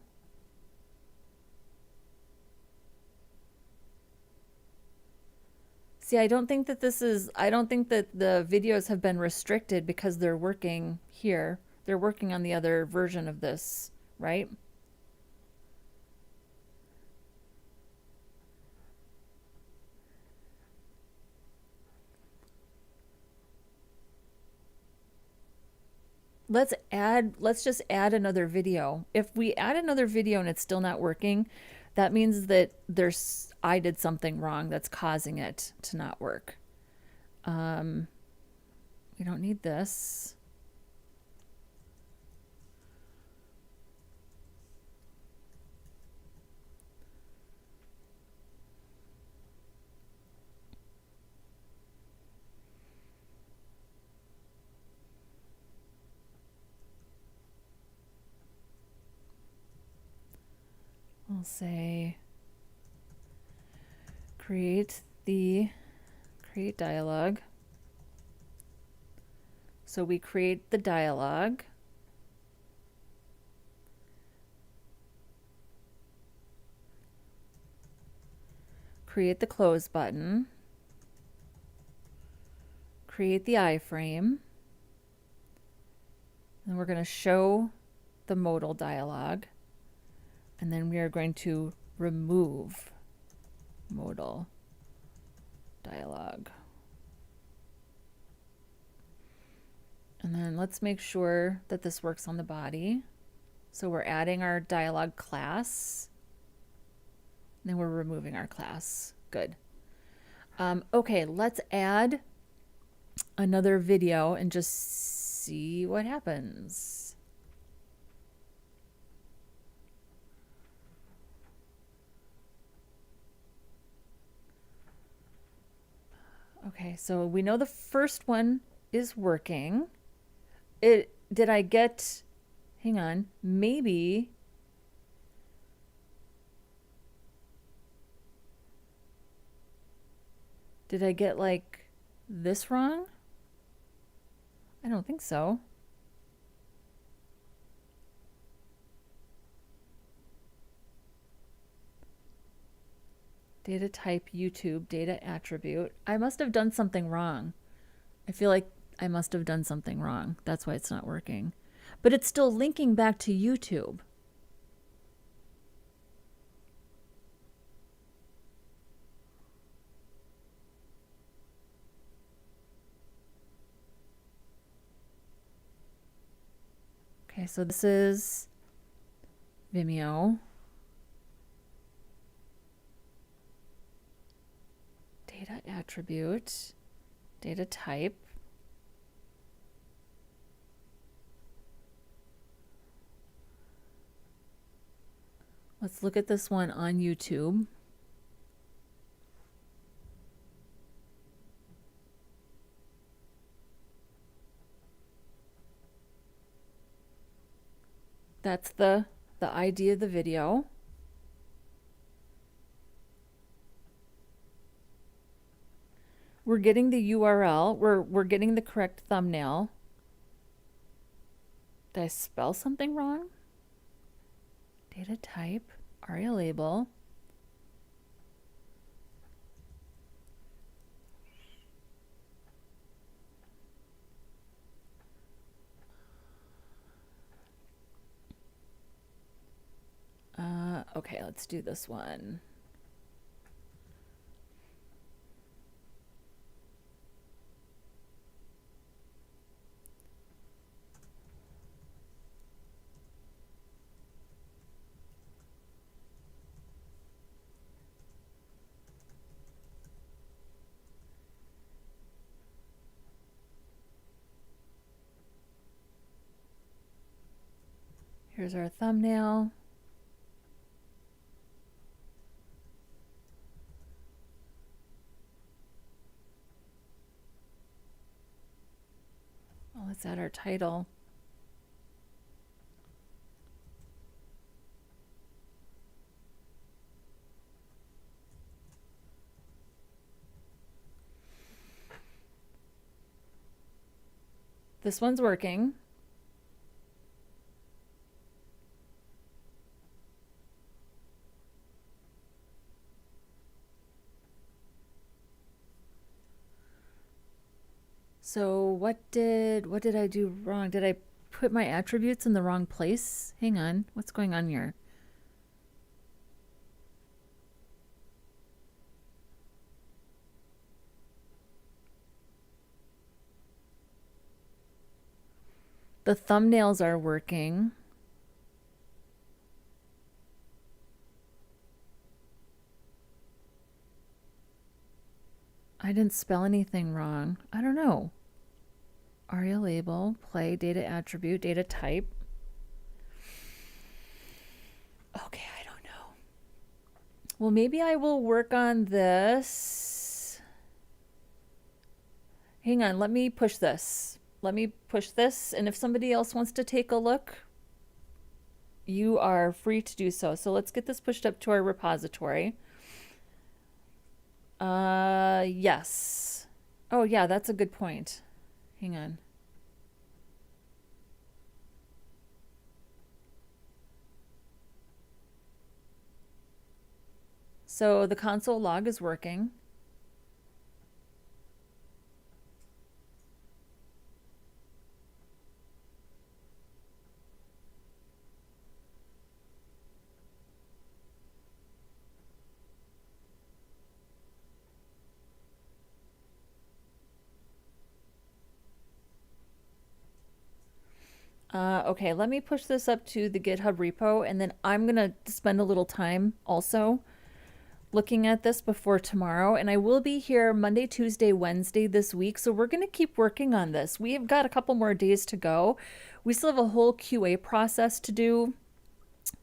See, I don't think that the videos have been restricted because they're working here. They're working on the other version of this, right? Let's just add another video. If we add another video and it's still not working, that means that I did something wrong that's causing it to not work. We don't need this. I'll say create dialog. So we create the dialog. Create the close button. Create the iframe. And we're going to show the modal dialog. And then we are going to remove modal dialog. And then let's make sure that this works on the body. So we're adding our dialog class. Then we're removing our class. Good. Okay, let's add another video and just see what happens. Okay, so we know the first one is working. Did I get, hang on, maybe did I get like this wrong? I don't think so. Data type YouTube, data attribute. I must have done something wrong. I feel like I must have done something wrong. That's why it's not working. But it's still linking back to YouTube. Okay, so this is Vimeo. Data attribute, data type. Let's look at this one on YouTube. That's the ID of the video. We're getting the URL. We're getting the correct thumbnail. Did I spell something wrong? Data type, ARIA label. Okay, let's do this one. Here's our thumbnail. Well, let's add our title. This one's working. So what did I do wrong? Did I put my attributes in the wrong place? Hang on, what's going on here? The thumbnails are working. I didn't spell anything wrong. I don't know. ARIA label, play, data attribute, data type. Okay, I don't know. Well, maybe I will work on this. Hang on, let me push this. Let me push this, and if somebody else wants to take a look, you are free to do so. So let's get this pushed up to our repository. Yes. Oh yeah, that's a good point. Hang on. So the console log is working. Okay, let me push this up to the GitHub repo, and then I'm gonna spend a little time also looking at this before tomorrow. And I will be here Monday, Tuesday, Wednesday this week, so we're gonna keep working on this. We've got a couple more days to go. We still have a whole QA process to do.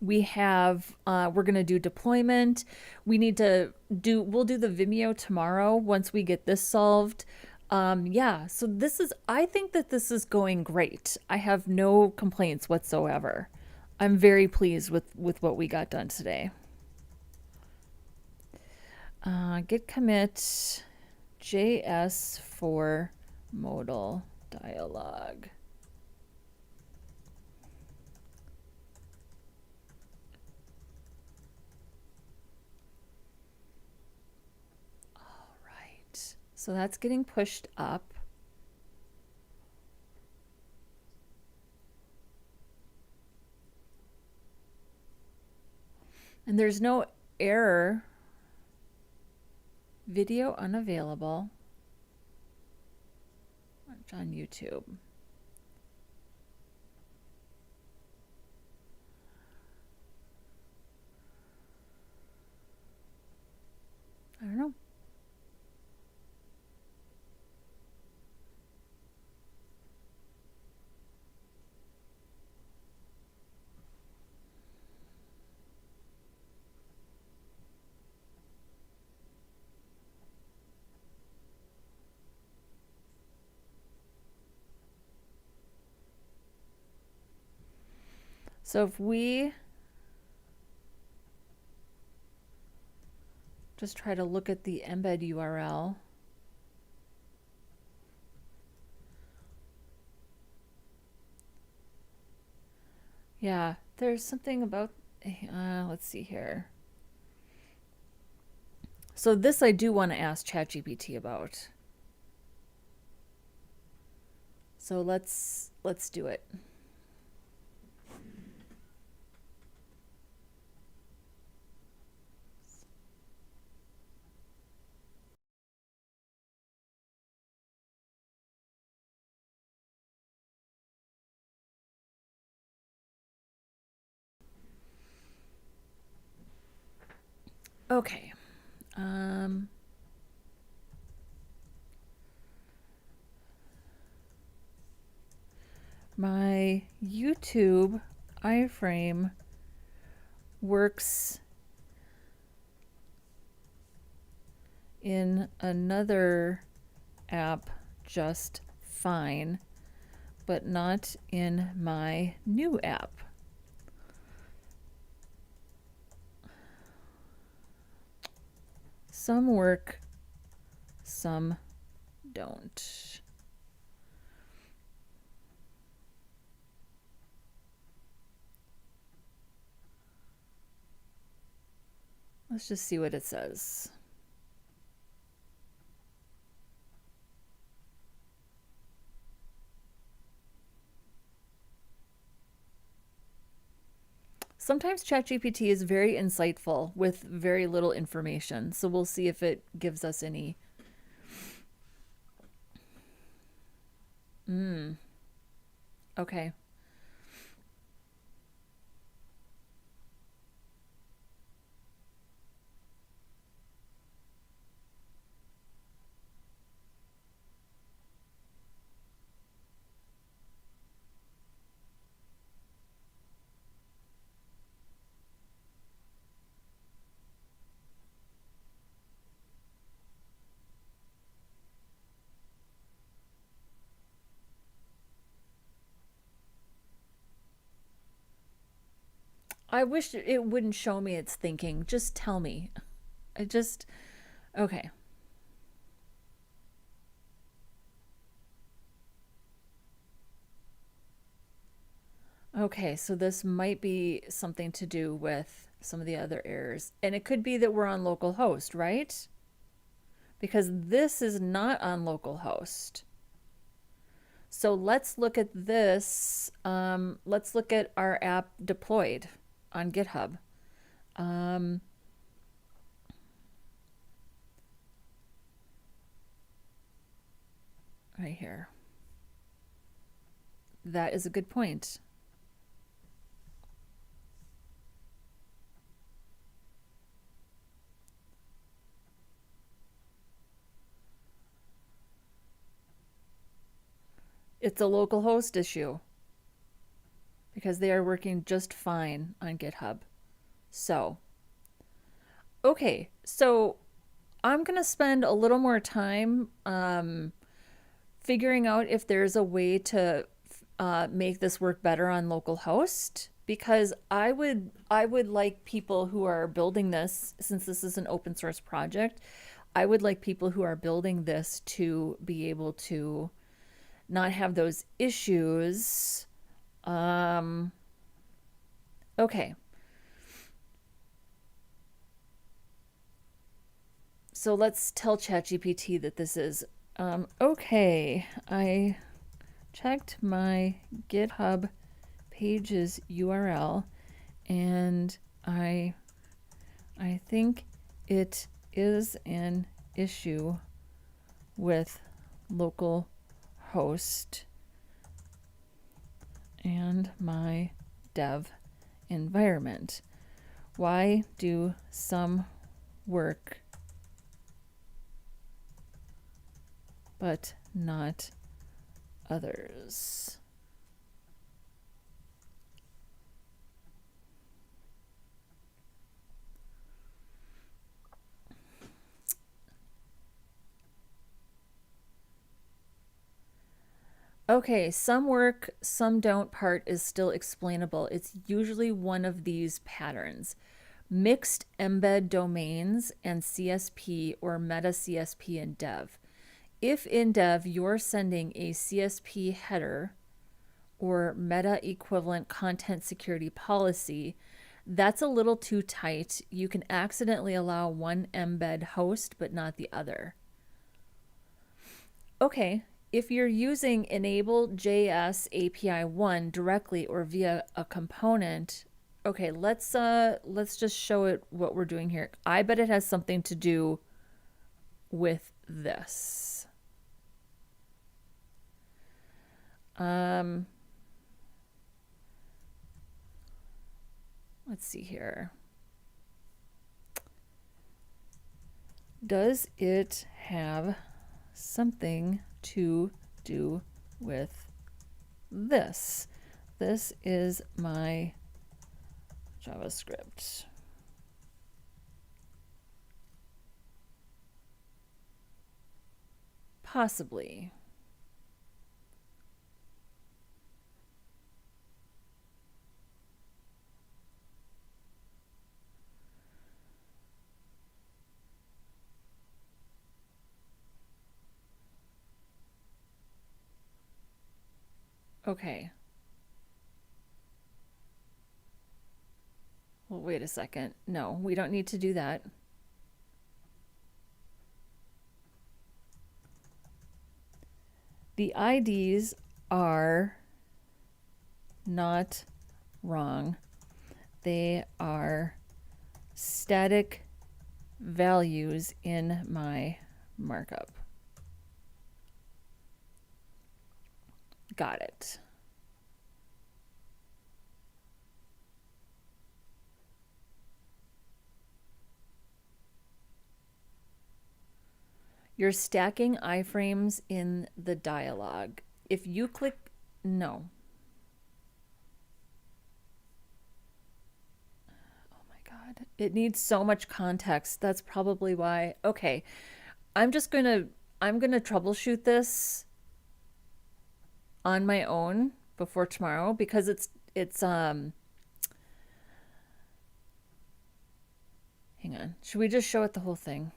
We have we're going to do deployment. We'll do the Vimeo tomorrow once we get this solved. Yeah, so I think that this is going great. I have no complaints whatsoever. I'm very pleased with what we got done today. Git commit JS for modal dialog. So that's getting pushed up. And there's no error. Video unavailable. Watch on YouTube. I don't know. So if we just try to look at the embed URL, yeah, there's something about, let's see here. So this I do want to ask ChatGPT about. So let's do it. Okay. My YouTube iframe works in another app just fine, but not in my new app. Some work, some don't. Let's just see what it says. Sometimes ChatGPT is very insightful with very little information, so we'll see if it gives us any. Okay. I wish it wouldn't show me it's thinking. Just tell me. Okay. Okay, so this might be something to do with some of the other errors. And it could be that we're on localhost, right? Because this is not on localhost. So let's look at this. Let's look at our app deployed on GitHub. Right here. that is a good point. It's a local host issue because they are working just fine on GitHub. So, okay, so I'm going to spend a little more time figuring out if there's a way to make this work better on localhost, because I would like people who are building this, since this is an open source project, I would like people who are building this to be able to not have those issues. Okay. So let's tell ChatGPT that this is okay. I checked my GitHub Pages URL and I think it is an issue with localhost and my dev environment. Why do some work but not others? Okay, some work, some don't part is still explainable. It's usually one of these patterns. Mixed embed domains and CSP or meta CSP in dev. If in dev you're sending a CSP header or meta equivalent content security policy, that's a little too tight. You can accidentally allow one embed host but not the other. Okay, if you're using enable.js API 1 directly or via a component, okay, let's just show it what we're doing here. I bet it has something to do with this. Let's see here. Does it have something to do with this? This is my JavaScript. Possibly. Okay. Well, wait a second. No, we don't need to do that. The IDs are not wrong. They are static values in my markup. Got it. You're stacking iframes in the dialog. If you click no. Oh my God. It needs so much context. That's probably why. Okay. I'm gonna troubleshoot this on my own before tomorrow, because it's hang on. Should we just show it the whole thing?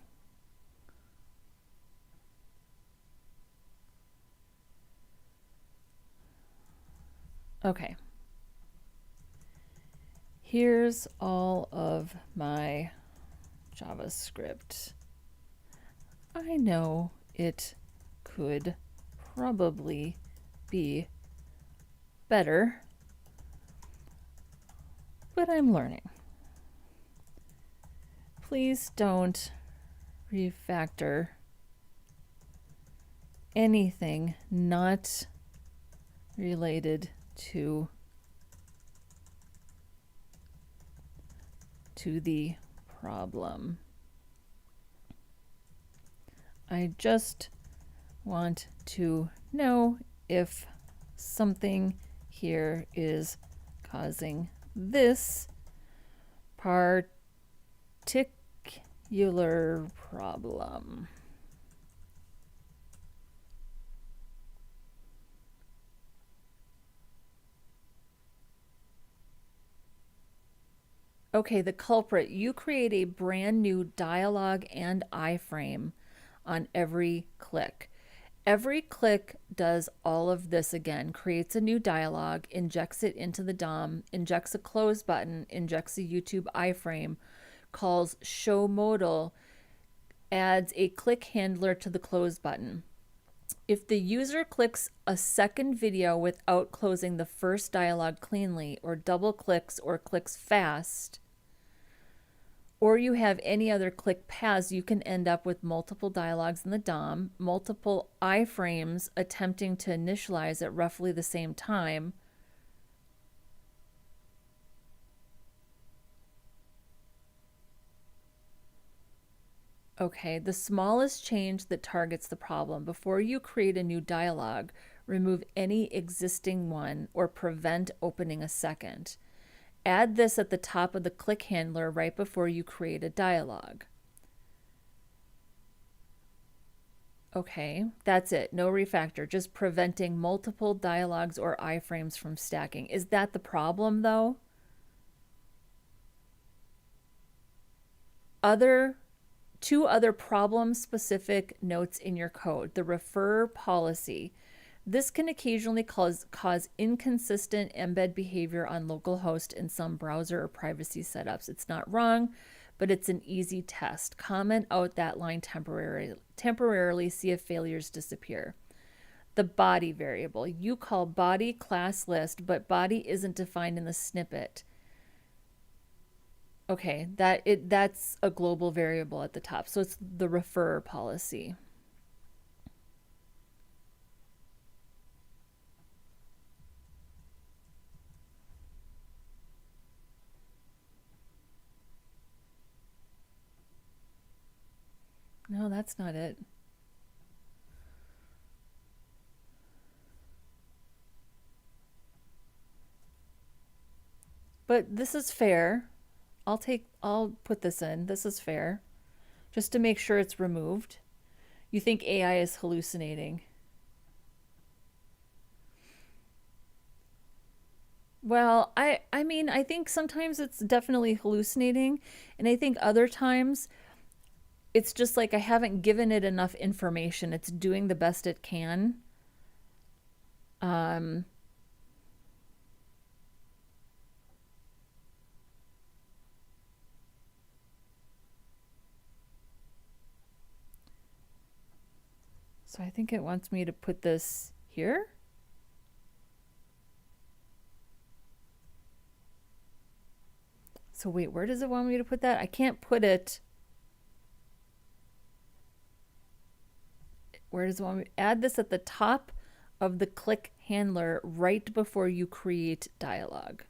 Okay. Here's all of my JavaScript. I know it could probably be better, but I'm learning. Please don't refactor anything not related to the problem. I just want to know if something here is causing this particular problem. Okay, the culprit. You create a brand new dialog and iframe on every click. Every click does all of this again, creates a new dialog, injects it into the DOM, injects a close button, injects a YouTube iframe, calls show modal, adds a click handler to the close button. If the user clicks a second video without closing the first dialog cleanly, or double clicks or clicks fast, or you have any other click paths, you can end up with multiple dialogs in the DOM, multiple iframes attempting to initialize at roughly the same time. Okay, the smallest change that targets the problem. Before you create a new dialog, remove any existing one or prevent opening a second. Add this at the top of the click handler right before you create a dialog. Okay, that's it. No refactor, just preventing multiple dialogs or iframes from stacking. Is that the problem though? Two other problem-specific notes in your code. The refer policy. This can occasionally cause inconsistent embed behavior on localhost in some browser or privacy setups. It's not wrong, but it's an easy test. Comment out that line temporarily, see if failures disappear. The body variable. You call body class list, but body isn't defined in the snippet. Okay, that's a global variable at the top. So it's the refer policy. No, that's not it. But this is fair. I'll put this in. This is fair. Just to make sure it's removed. You think AI is hallucinating. Well, I mean, I think sometimes it's definitely hallucinating, and I think other times it's just like I haven't given it enough information. It's doing the best it can. So I think it wants me to put this here. So wait, where does it want me to put that? I can't put it. Where does it want me to add this at the top of the click handler right before you create dialog?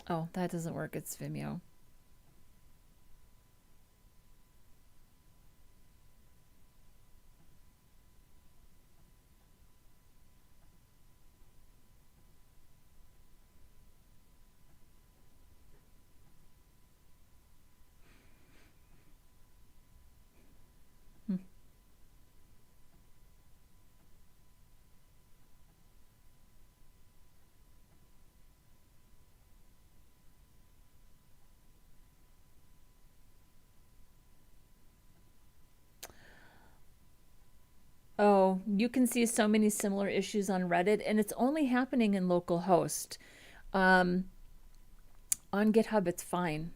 Oh, that doesn't work. It's Vimeo. Oh, you can see so many similar issues on Reddit, and it's only happening in localhost. On GitHub, it's fine.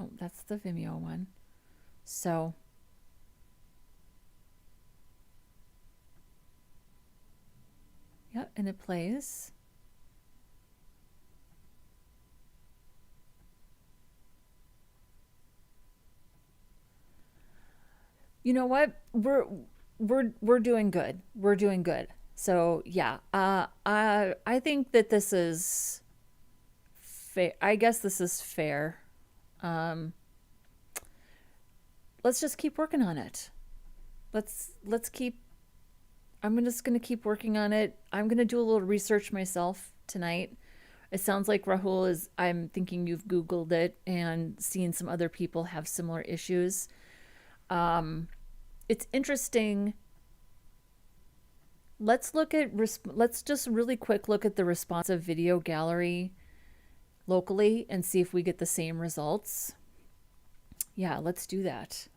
Oh, that's the Vimeo one. So, yeah, and it plays. You know what? We're doing good. We're doing good. So yeah, I think that this is fair. I guess this is fair. Um, let's just keep working on it. Let's keep. I'm just gonna keep working on it. I'm gonna do a little research myself tonight. It sounds like Rahul is. I'm thinking you've Googled it and seen some other people have similar issues. Um, it's interesting. Let's just really quick look at the responsive video gallery locally and see if we get the same results. Yeah, let's do that.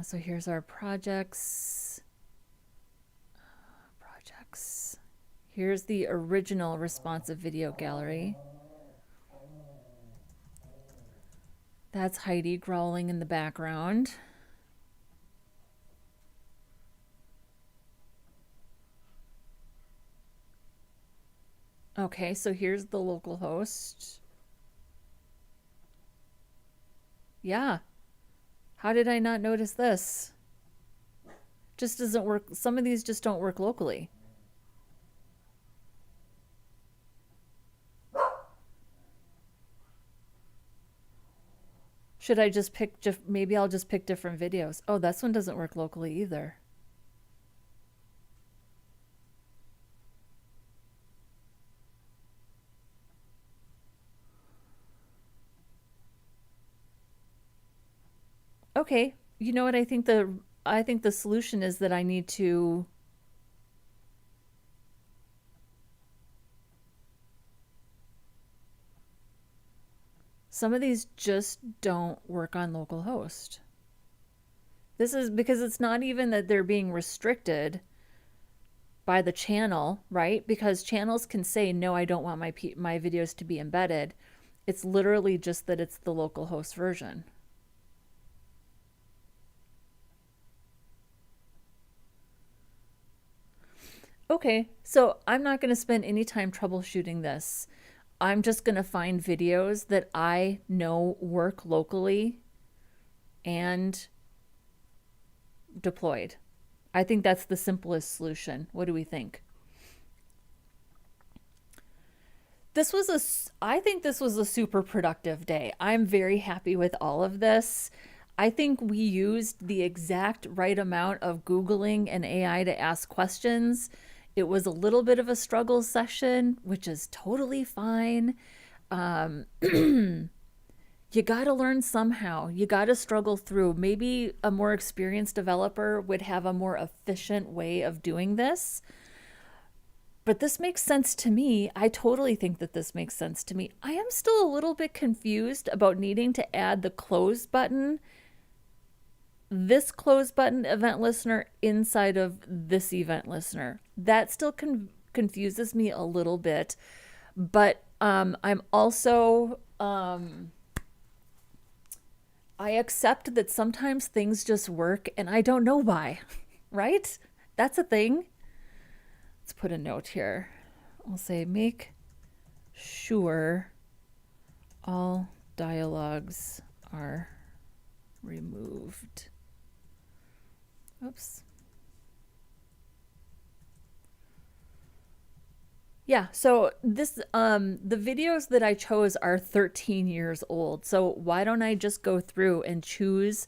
So here's our projects. Projects. Here's the original responsive video gallery. That's Heidi growling in the background. Okay, so here's the local host. Yeah. How did I not notice this? Just doesn't work. Some of these just don't work locally. Should I just pick, maybe I'll just pick different videos. Oh, this one doesn't work locally either. Okay, you know what I think the solution is that I need to some of these just don't work on localhost. This is because it's not even that they're being restricted by the channel, right? Because channels can say, no, I don't want my videos to be embedded. It's literally just that it's the localhost version. Okay, so I'm not going to spend any time troubleshooting this. I'm just going to find videos that I know work locally and deployed. I think that's the simplest solution. What do we think? I think this was a super productive day. I'm very happy with all of this. I think we used the exact right amount of Googling and AI to ask questions. It was a little bit of a struggle session, which is totally fine. Um, you got to learn somehow. You got to struggle through. Maybe a more experienced developer would have a more efficient way of doing this. But this makes sense to me. I totally think that this makes sense to me. I am still a little bit confused about needing to add the close button, this close button event listener inside of this event listener. That still confuses me a little bit. But I'm also, I accept that sometimes things just work and I don't know why, right? That's a thing. Let's put a note here. I'll say make sure all dialogues are removed. Oops. Yeah, so the videos that I chose are 13 years old. So why don't I just go through and choose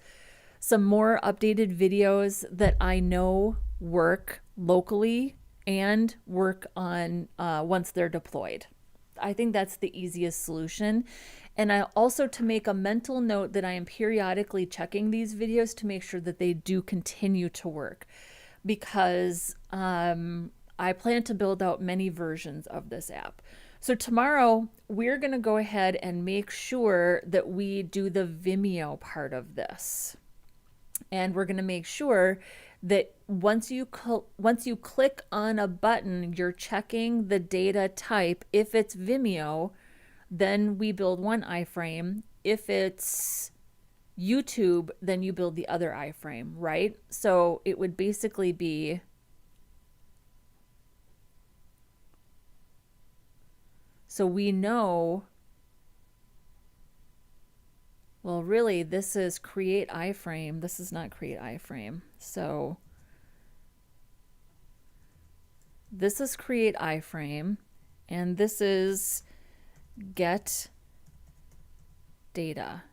some more updated videos that I know work locally and work on once they're deployed. I think that's the easiest solution. And I also to make a mental note that I am periodically checking these videos to make sure that they do continue to work because I plan to build out many versions of this app. So tomorrow we're going to go ahead and make sure that we do the Vimeo part of this. And we're going to make sure that once you click on a button, you're checking the data type. If it's Vimeo, then we build one iframe. If it's YouTube, then you build the other iframe, right? So it would basically be so we know Well, really, this is create iframe. This is not create iframe. So this is create iframe, and this is get data,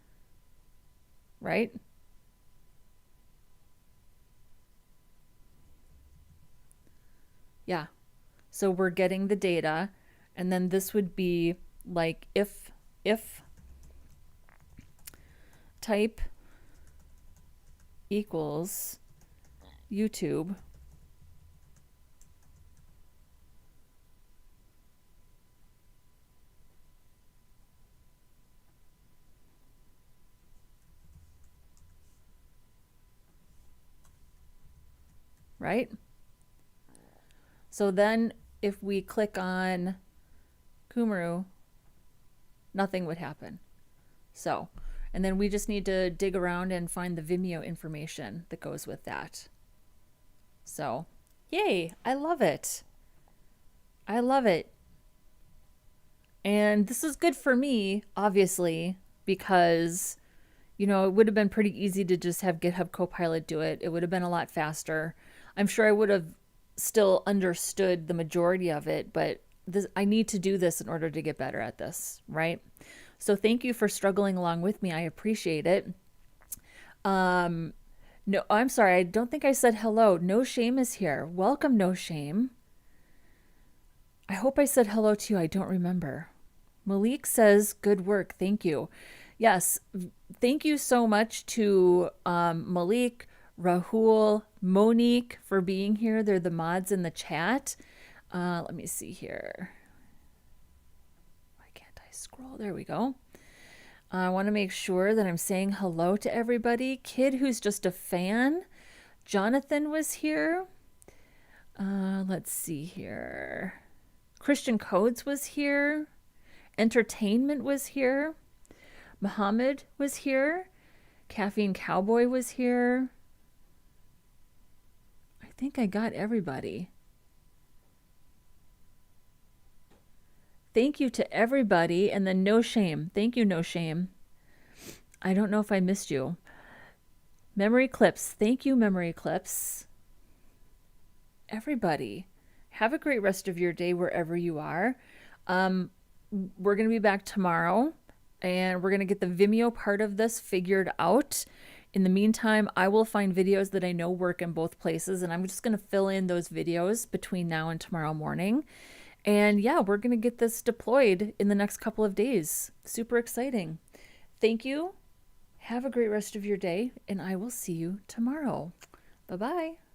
right? Yeah. So we're getting the data, and then this would be like if type equals YouTube, right? So then if we click on Kumru, nothing would happen. So, and then we just need to dig around and find the Vimeo information that goes with that. So, yay, I love it. I love it. And this is good for me, obviously, because, you know, it would have been pretty easy to just have GitHub Copilot do it. It would have been a lot faster. I'm sure I would have still understood the majority of it, but I need to do this in order to get better at this, right? So thank you for struggling along with me. I appreciate it. No, I'm sorry. I don't think I said hello. No Shame is here. Welcome, No Shame. I hope I said hello to you. I don't remember. Malik says, good work. Thank you. Yes. Thank you so much to Malik, Rahul, Monique for being here. They're the mods in the chat. Let me see here. Why can't I scroll? There we go. I want to make sure that I'm saying hello to everybody. Kid who's just a fan. Jonathan was here. Let's see here. Christian Codes was here. Entertainment was here. Muhammad was here. Caffeine Cowboy was here. I think I got everybody. Thank you to everybody. And then No Shame. Thank you, No Shame. I don't know if I missed you. Memory Clips. Thank you, Memory Clips. Everybody. Have a great rest of your day wherever you are. We're going to be back tomorrow, and we're going to get the Vimeo part of this figured out. In the meantime, I will find videos that I know work in both places, and I'm just going to fill in those videos between now and tomorrow morning. And yeah, we're going to get this deployed in the next couple of days. Super exciting. Thank you. Have a great rest of your day, and I will see you tomorrow. Bye-bye.